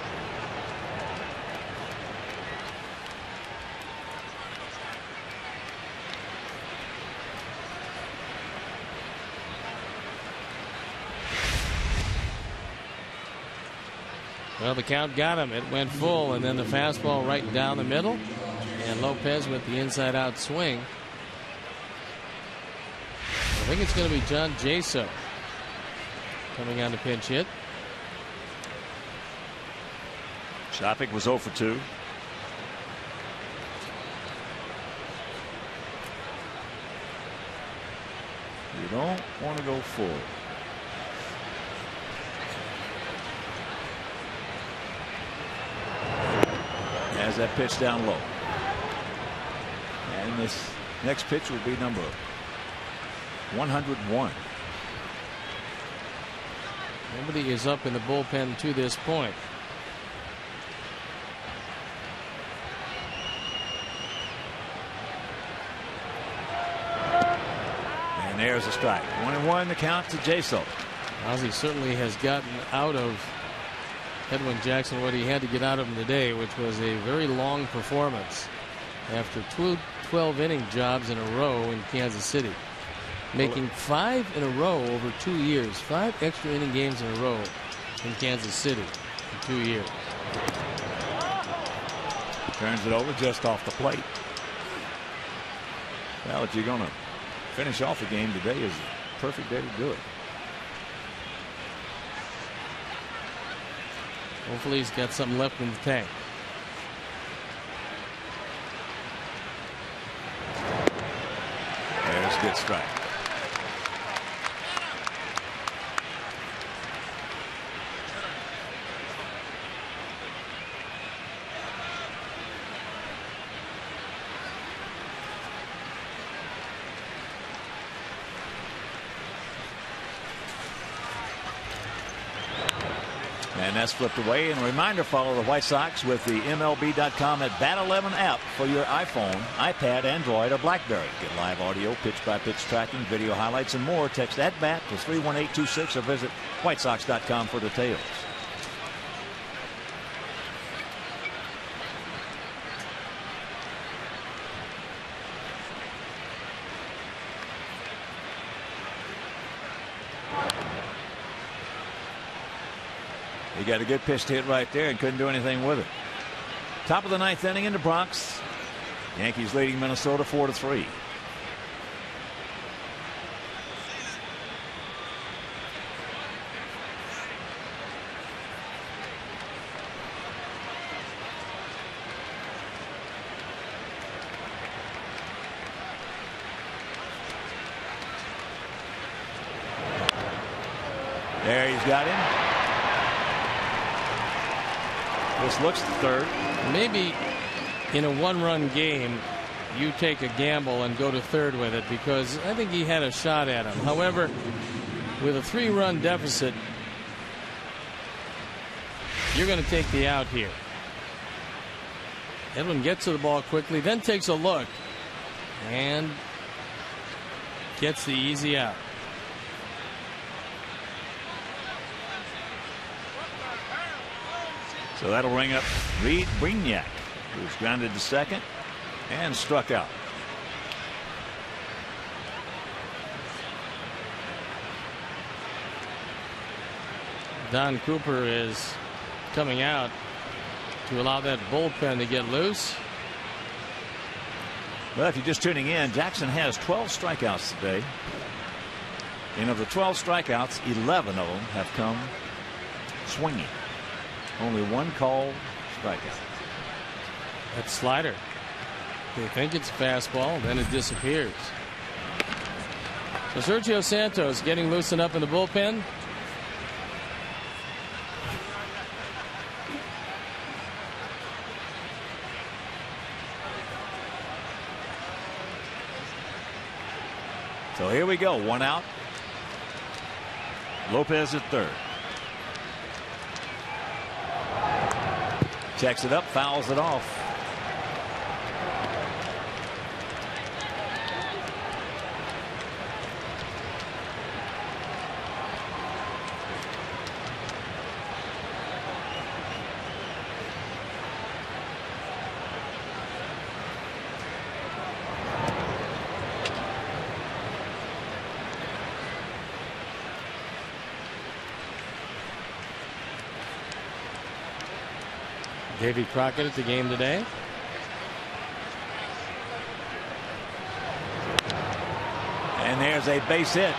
Well, the count got him. It went full, and then the fastball right down the middle. And Lopez with the inside-out swing. I think it's going to be John Jaso coming on to pinch hit. Shopik was 0 for 2. You don't want to go full. Has that pitch down low. And this next pitch will be number 101. Nobody is up in the bullpen to this point. And there's a strike. 1-1 the count to Jaso. Ozzie certainly has gotten out of Edwin Jackson what he had to get out of him today, which was a very long performance after 12 inning jobs in a row in Kansas City. Making 5 in a row over 2 years. 5 extra inning games in a row in Kansas City in 2 years. Turns it over just off the plate. Well, if you're going to finish off the game, today is the perfect day to do it. Hopefully he's got something left in the tank. There's a good strike. And that's flipped away. And a reminder, follow the White Sox with the MLB.com at Bat 11 app for your iPhone, iPad, Android, or BlackBerry. Get live audio, pitch-by-pitch tracking, video highlights, and more. Text at BAT to 31826 or visit WhiteSox.com for details. He got a good pitch to hit right there and couldn't do anything with it. Top of the 9th inning in the Bronx. Yankees leading Minnesota 4-3. There he's got him. This looks the third. Maybe in a one-run game, you take a gamble and go to third with it, because I think he had a shot at him. However, with a 3-run deficit, you're going to take the out here. Edwin gets to the ball quickly, then takes a look and gets the easy out. So that'll ring up Reed Brignac, who's grounded to second and struck out. Don Cooper is coming out to allow that bullpen to get loose. Well, if you're just tuning in, Jackson has 12 strikeouts today. And of the 12 strikeouts, 11 of them have come swinging. Only one called strikeout. That slider. They think it's a fastball, then it disappears. So Sergio Santos getting loosened up in the bullpen. So here we go. One out. Lopez at third. Checks it up, fouls it off. Davy Crockett at the game today. And there's a base hit.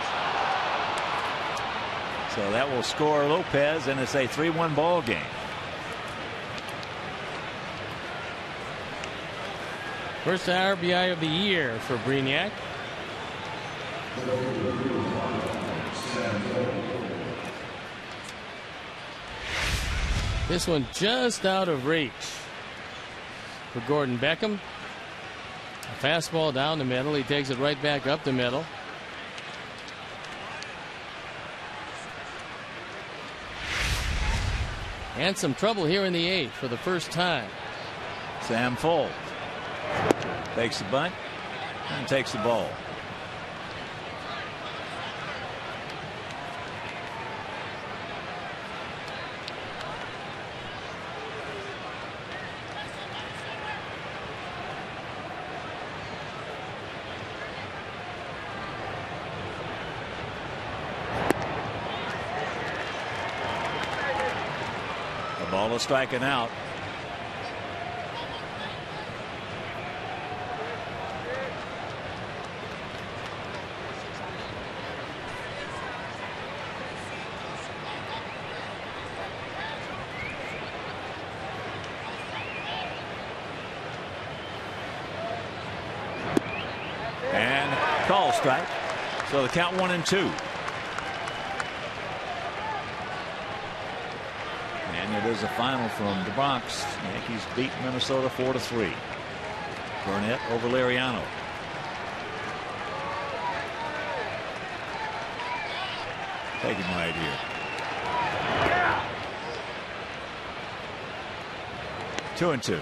So that will score Lopez, and it's a 3-1 ball game. First RBI of the year for Brignac. This one just out of reach for Gordon Beckham. A fastball down the middle. He takes it right back up the middle. And some trouble here in the 8th for the first time. Sam Folds takes the bunt and takes the ball. Ball is striking out. And call strike. So the count 1-2. It is a final from the Bronx. Yankees beat Minnesota 4-3. Burnett over Liriano. Take him right here. 2-2.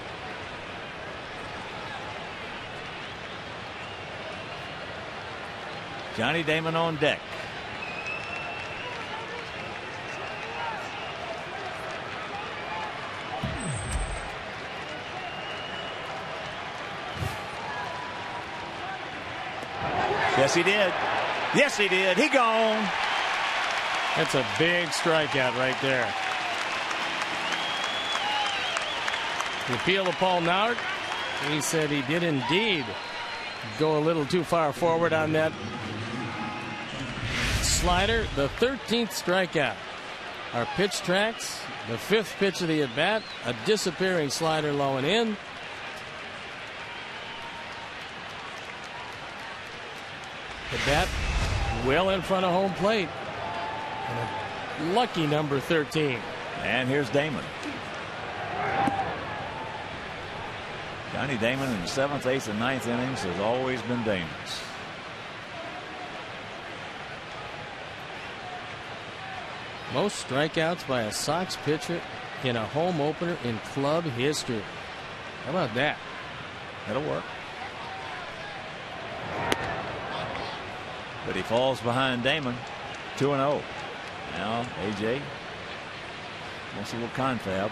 Johnny Damon on deck. Yes, he did. Yes, he did. He gone. That's a big strikeout right there. The appeal to Paul Nowert. He said he did indeed go a little too far forward on that slider. The 13th strikeout. Our pitch tracks. The 5th pitch of the at-bat. A disappearing slider low and in. The bat well in front of home plate. And a lucky number 13. And here's Damon. Johnny Damon in the 7th, 8th, and 9th innings has always been dangerous. Most strikeouts by a Sox pitcher in a home opener in club history. How about that? That'll work. But he falls behind Damon, 2-0. Now AJ wants a little confab.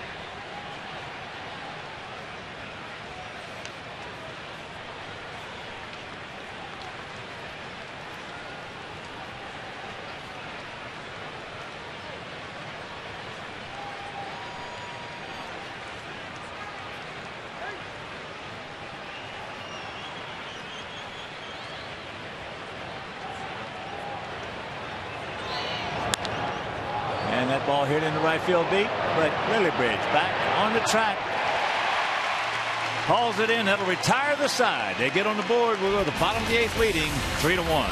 That ball hit in the right field deep, but Lillibridge back on the track. Hauls it in. That'll retire the side. They get on the board. We'll go to the bottom of the 8th, leading 3-1.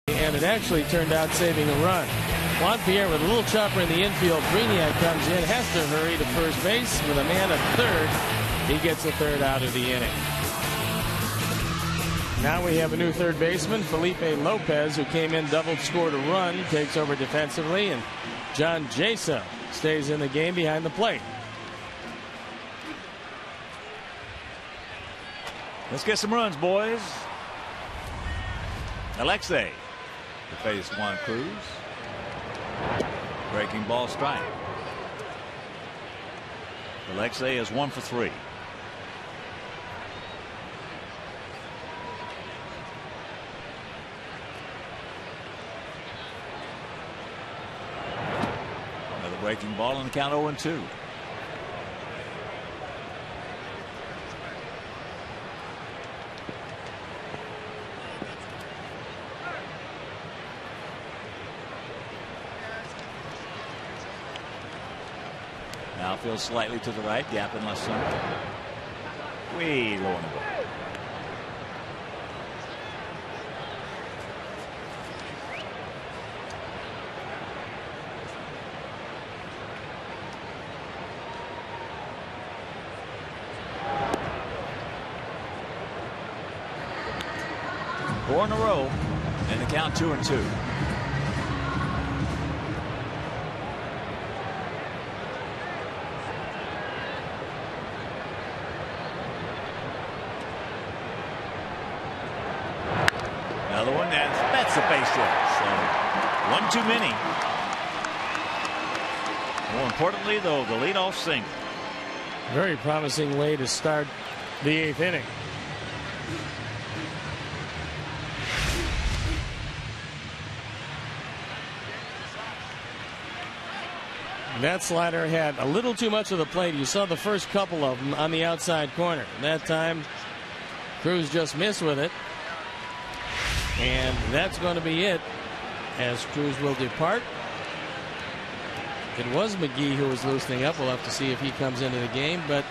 And it actually turned out saving a run. Juan Pierre with a little chopper in the infield. Greeniak comes in, has to hurry to first base with a man at third. He gets the third out of the inning. Now we have a new third baseman, Felipe Lopez, who came in, doubled, scored a run, takes over defensively, and John Jasa stays in the game behind the plate. Let's get some runs, boys. Alexei to face Juan Cruz. Breaking ball strike. Alexei is 1 for 3. Another breaking ball on the count 0-2. Outfield slightly to the right, gap in left center. Way low on the ball. Four in a row, and the count 2-2. Another one, that's a base hit. So one too many. More importantly, though, the leadoff single. Very promising way to start the 8th inning. That slider had a little too much of the plate. You saw the first couple of them on the outside corner. That time, Cruz just missed with it. And that's going to be it as Cruz will depart. It was McGee who was loosening up. We'll have to see if he comes into the game, but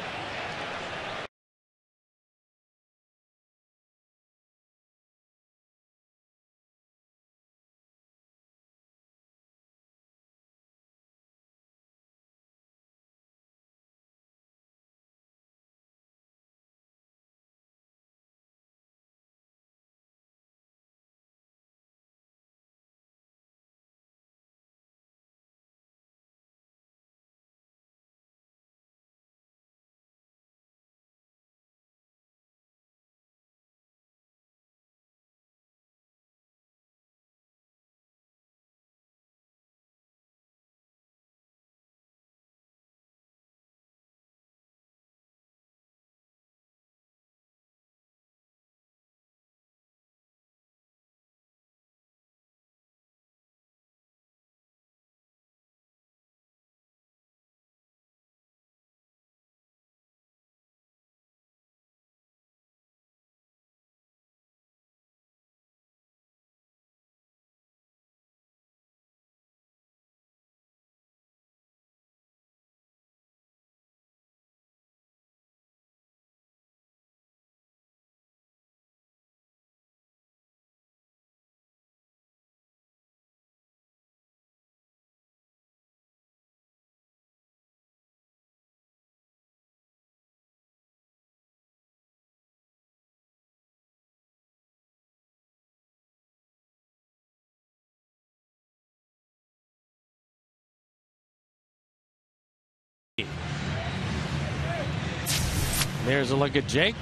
there's a look at Jake.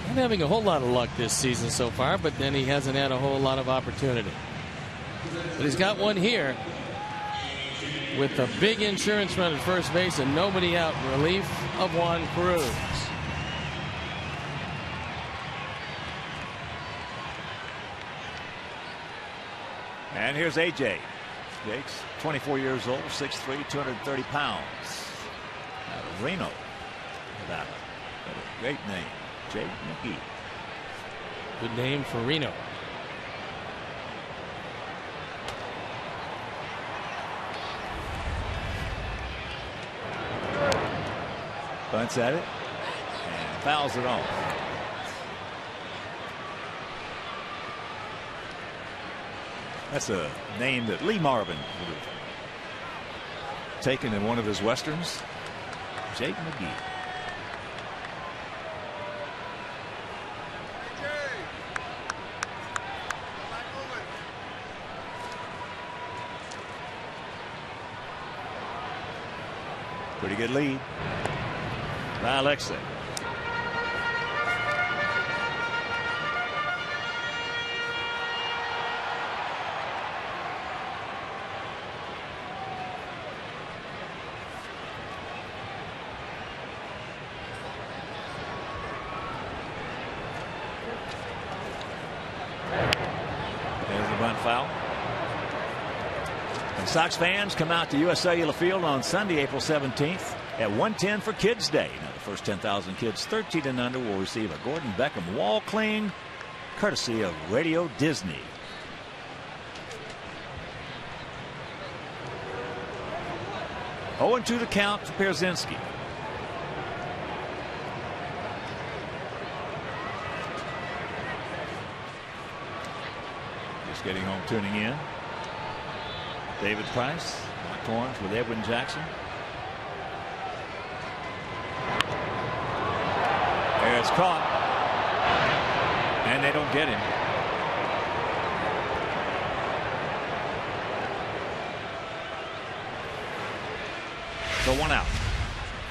Not having a whole lot of luck this season so far, but then he hasn't had a whole lot of opportunity. But he's got one here with a big insurance run at first base and nobody out in relief of Juan Cruz. And here's AJ. Jake's 24 years old, 6'3", 230 pounds. Out of Reno, Nevada. What a great name, Jake McGee. Good name for Reno. Bunts at it and fouls it off. That's a name that Lee Marvin would have taken in one of his westerns. Jake McGee. Pretty good lead by Alexei. Foul. And Sox fans come out to US Cellular Field on Sunday, April 17th at 1:10 for Kids Day. Now the first 10,000 kids 13 and under will receive a Gordon Beckham wall cling courtesy of Radio Disney. Oh, and 2 the count to Pierzynski. Getting home, tuning in. David Price, locked horns with Edwin Jackson. There it's caught. And they don't get him. So 1 out.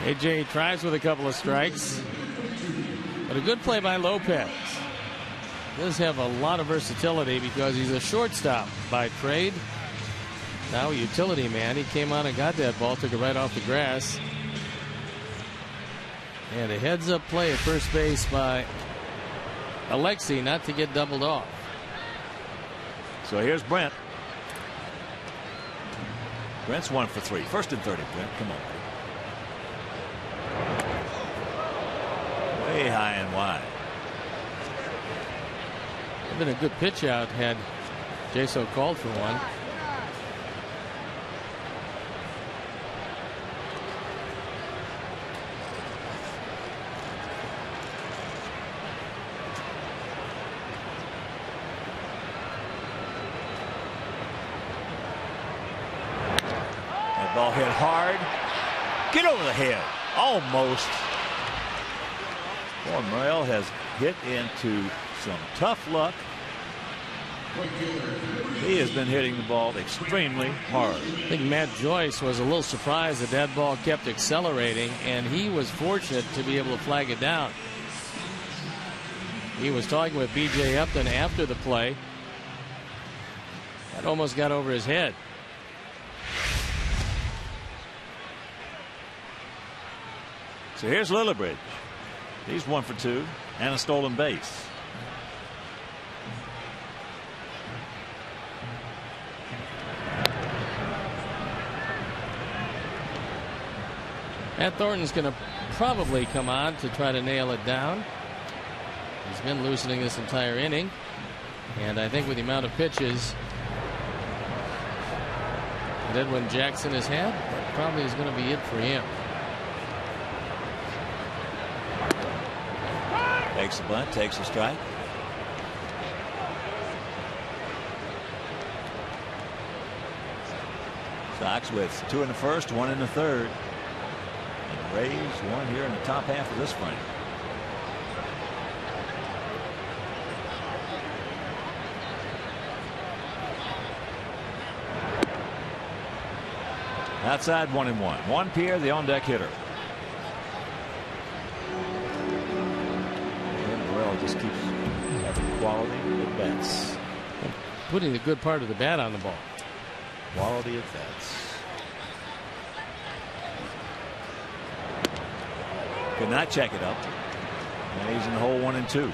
AJ tries with a couple of strikes. But a good play by Lopez. Does have a lot of versatility because he's a shortstop by trade. Now a utility man. He came on and got that ball, took it right off the grass. And a heads up play at first base by Alexei not to get doubled off. So here's Brent. Brent's 1 for 3. First and 30, Brent. Come on. Buddy. Been a good pitch out had Jaso called for one. That ball hit hard. Get over the head. Almost. Boy, Morel has hit into some tough luck. He has been hitting the ball extremely hard. I think Matt Joyce was a little surprised that ball kept accelerating, and he was fortunate to be able to flag it down. He was talking with B.J. Upton after the play. That almost got over his head. So here's Lillibridge. He's 1 for 2 and a stolen base. Matt Thornton's going to probably come on to try to nail it down. He's been loosening this entire inning. And I think with the amount of pitches that Edwin Jackson has had, that probably is going to be it for him. Takes a bunt, takes a strike. Sox with 2 in the first, 1 in the third. And Rays 1 here in the top half of this frame. Outside 1-1. Juan Pierre, the on-deck hitter. And Morel just keeps having quality at bats. Putting the good part of the bat on the ball. Quality at bats. Could not check it up. And he's in the hole 1 and 2.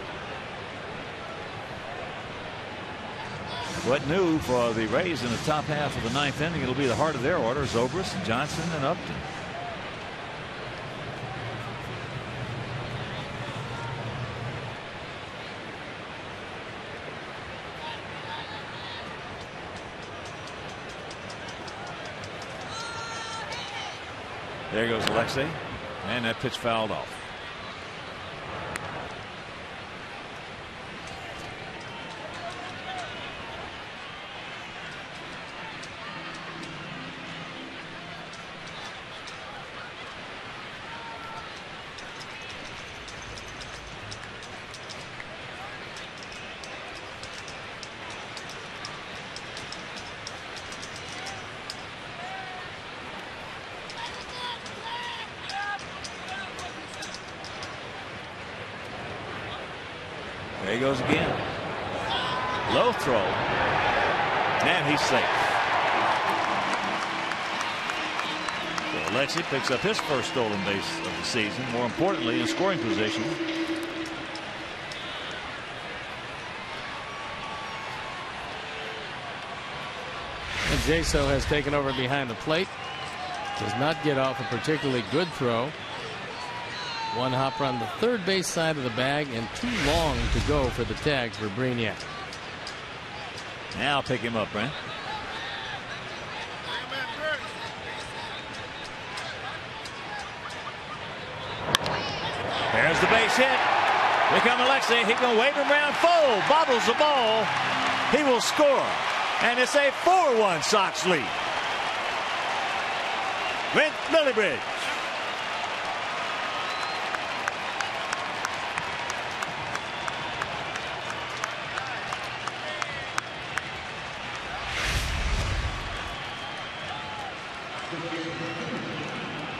What new for the Rays in the top half of the 9th inning? It'll be the heart of their order. Zobrist, Johnson, and Upton. There goes Alexei, and that pitch fouled off. There he goes again. Low throw. And he's safe. So Alexei picks up his first stolen base of the season. More importantly, in scoring position. And Jaso has taken over behind the plate. Does not get off a particularly good throw. One hopper on the third base side of the bag, and too long to go for the tag for Brainiac. Now pick him up, Brent. There's the base hit. Here comes Alexei. He's going to wave him around full. Bobbles the ball. He will score. And it's a 4-1 Sox lead. Brent Lillibridge.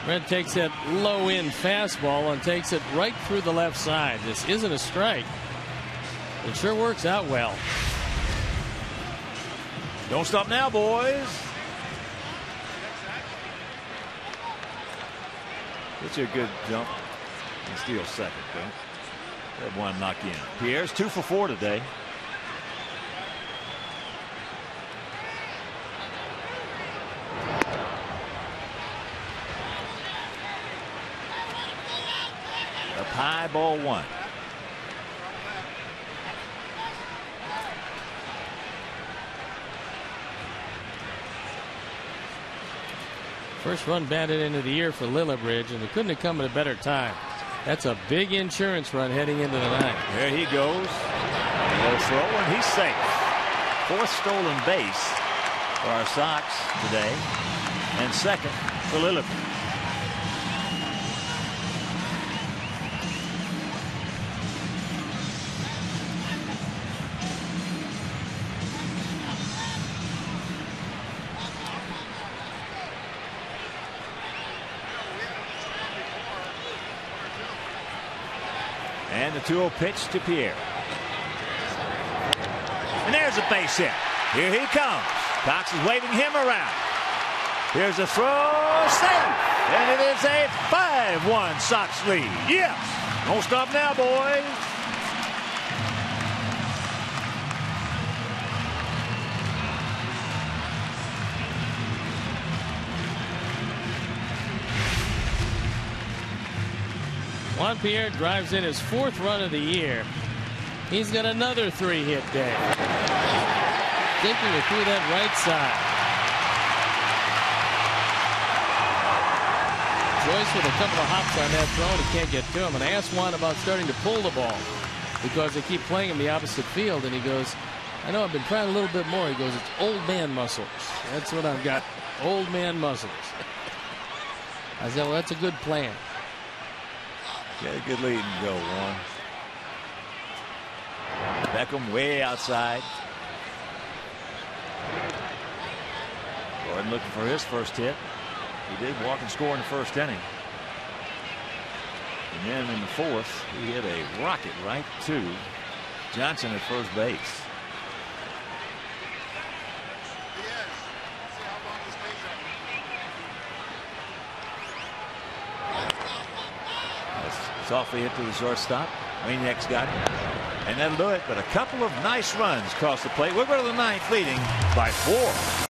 Brent takes that low in fastball and takes it right through the left side. This isn't a strike. It sure works out well. Don't stop now, boys. Gets you a good jump and steal second, Brent. That one knock in. Pierre's 2 for 4 today. High ball 1. First run batted into the year for Lillibridge, and it couldn't have come at a better time. That's a big insurance run heading into the ninth. There he goes. Low throw, and he's safe. 4th stolen base for our Sox today, and 2nd for Lillibridge. And the 2-0 pitch to Pierre. And there's a base hit. Here he comes. Cox is waving him around. Here's a throw. Safe. And it is a 5-1 Sox lead. Yes. Don't stop now, boys. Juan Pierre drives in his 4th run of the year. He's got another 3-hit day. Taking it through that right side. Joyce with a couple of hops on that throw, and he can't get to him. And I asked Juan about starting to pull the ball because they keep playing him the opposite field. And he goes, I know I've been trying a little bit more. He goes, it's old man muscles. That's what I've got. Old man muscles. I said, well, that's a good plan. Get a good lead and go, Juan. Beckham way outside. Gordon looking for his first hit. He did walk and score in the 1st inning. And then in the 4th, he hit a rocket right to Johnson at first base. Softly hit to the shortstop. Maniac's got it. And that'll do it. But a couple of nice runs across the plate. We're going to the 9th, leading by 4.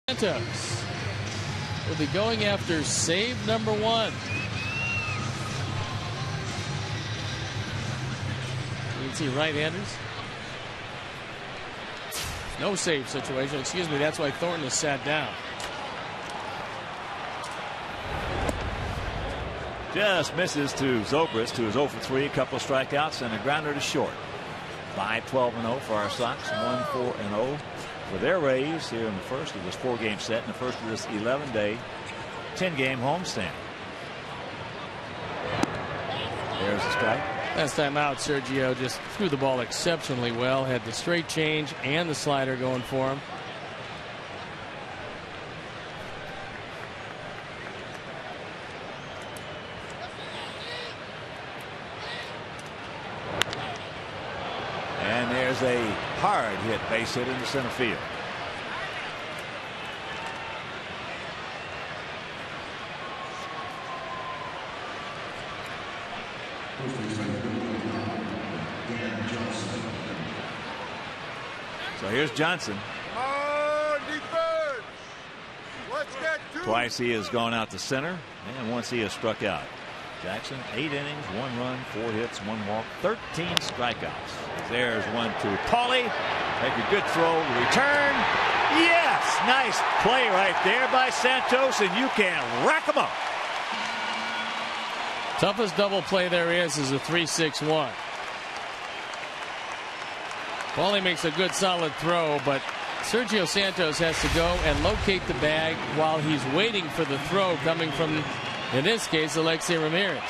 Santos will be going after save number 1. You can see right-handers. No save situation. Excuse me. That's why Thornton is sat down. Just misses to Zobrist, who is 0 for 3, a couple of strikeouts and a grounder to short. 5-12-0 for our Sox, 1-4-0 for their Rays here in the first of this 4-game set, in the first of this 11-day 10-game homestand. There's the strike. Last time out, Sergio just threw the ball exceptionally well, had the straight change and the slider going for him. And there's a hard hit base hit into center field. So here's Johnson. Twice he has gone out to center, and once he has struck out. Jackson, 8 innings, 1 run, 4 hits, 1 walk, 13 strikeouts. There's one to Paulie. Make a good throw. Return. Yes! Nice play right there by Santos, and you can rack him up. Toughest double play there is a 3-6-1. Paulie makes a good solid throw, but Sergio Santos has to go and locate the bag while he's waiting for the throw coming from, in this case, Alexei Ramirez.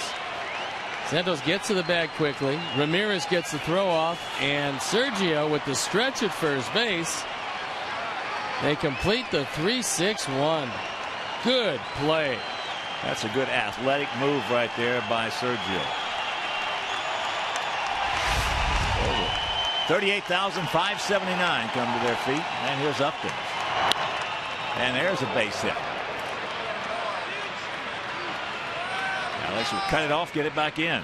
Santos gets to the bag quickly. Ramirez gets the throw off, and Sergio with the stretch at first base. They complete the 3-6-1. Good play. That's a good athletic move right there by Sergio. 38,579 come to their feet, and here's Upton. And there's a base hit. Alex will cut it off, get it back in.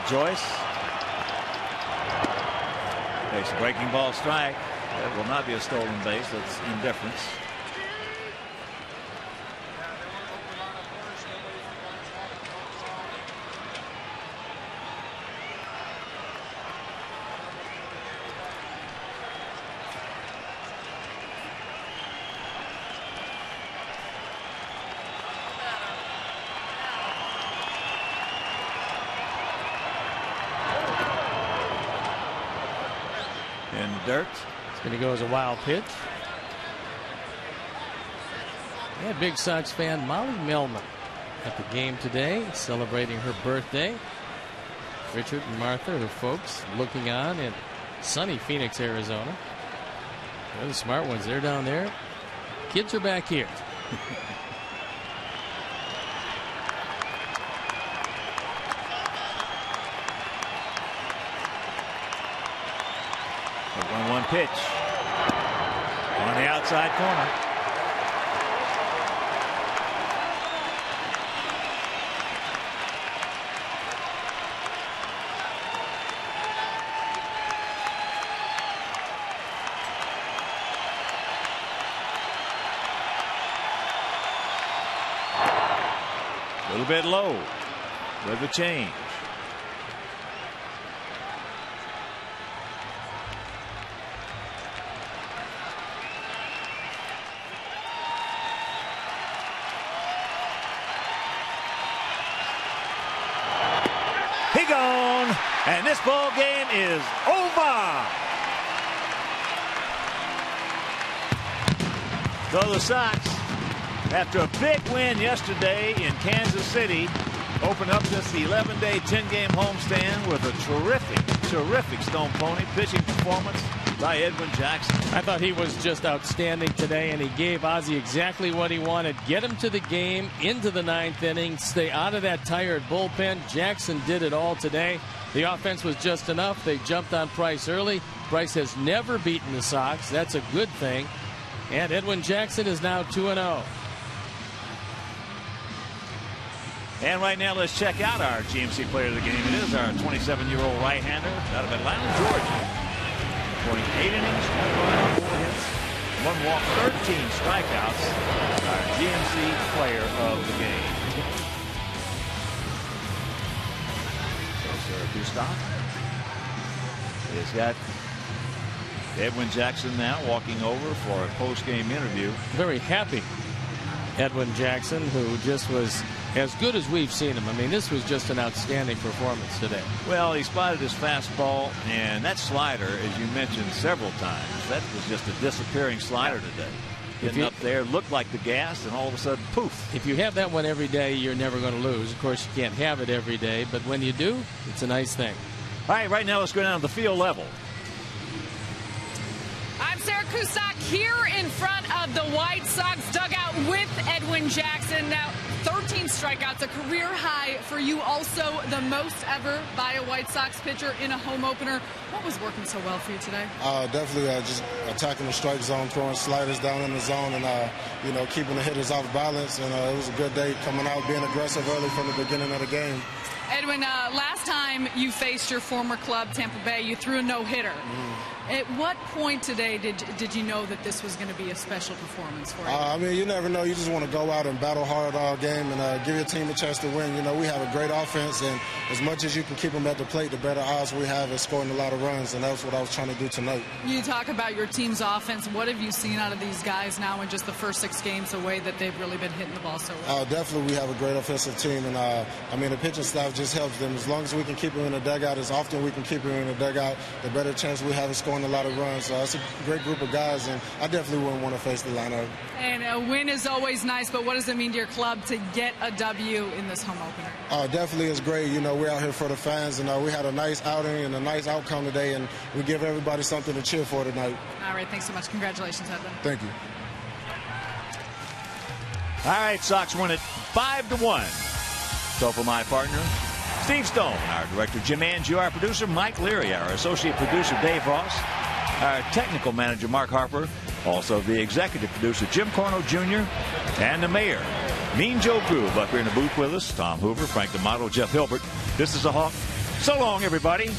Joyce. Base breaking ball strike. That will not be a stolen base. That's indifference. Dirt. It's going to go as a wild pitch. Yeah, big Sox fan Molly Melman at the game today, celebrating her birthday. Richard and Martha, her folks, looking on in sunny Phoenix, Arizona. They're the smart ones. They're down there. Kids are back here. 1-1 pitch on the outside corner. A little bit low with the change. He gone, and this ball game is over. So the Sox, after a big win yesterday in Kansas City, open up this 11-day, 10-game homestand with a terrific Stone Pony pitching performance by Edwin Jackson. I thought he was just outstanding today, and he gave Ozzie exactly what he wanted. Get him to the game, into the 9th inning, stay out of that tired bullpen. Jackson did it all today. The offense was just enough. They jumped on Price early. Price has never beaten the Sox. That's a good thing. And Edwin Jackson is now 2-0. And right now, let's check out our GMC player of the game. It is our 27-year-old right-hander out of Atlanta, Georgia. Scoring 8 innings, 1 run, 4 hits, 1 walk, 13 strikeouts. Our GMC player of the game. There's Gustav. He's got Edwin Jackson now walking over for a post-game interview. Very happy Edwin Jackson, who just was as good as we've seen him. I mean, this was just an outstanding performance today. Well, he spotted his fastball, and that slider, as you mentioned several times, that was just a disappearing slider today. Getting up there, looked like the gas, and all of a sudden, poof. If you have that one every day, you're never going to lose. Of course, you can't have it every day, but when you do, it's a nice thing. All right, right now let's go down to the field level. I'm Sarah Cusack here in front of the White Sox dugout with Edwin Jackson. Now, 13 strikeouts, a career high for you, also the most ever by a White Sox pitcher in a home opener. What was working so well for you today? Definitely just attacking the strike zone, throwing sliders down in the zone, and keeping the hitters off balance. And it was a good day coming out, being aggressive early from the beginning of the game. Edwin, last time you faced your former club, Tampa Bay, you threw a no-hitter. At what point today did you know that this was going to be a special performance for you? I mean, you never know. You just want to go out and battle hard all game and give your team a chance to win. You know, we have a great offense, and as much as you can keep them at the plate, the better odds we have at scoring a lot of runs, and that's what I was trying to do tonight. You talk about your team's offense. What have you seen out of these guys now in just the first 6 games, the way that they've really been hitting the ball so well? Definitely, we have a great offensive team, and I mean, the pitching staff just helps them. As long as we can keep them in the dugout, as often we can keep them in the dugout, the better chance we have of scoring a lot of runs. It's a great group of guys, and I definitely wouldn't want to face the lineup. And a win is always nice, but what does it mean to your club to get a W in this home opener? Definitely it's great. You know, we're out here for the fans, and we had a nice outing and a nice outcome today, and we give everybody something to cheer for tonight. All right, thanks so much. Congratulations, Edwin. Thank you. All right, Sox win it 5-1. So for my partner, Steve Stone, our director Jim Angiu, our producer Mike Leary, our associate producer Dave Ross, our technical manager Mark Harper, also the executive producer Jim Corno Jr., and the mayor, Mean Joe Groove, up here in the booth with us, Tom Hoover, Frank D'Amato, Jeff Hilbert. This is a Hawk. So long, everybody.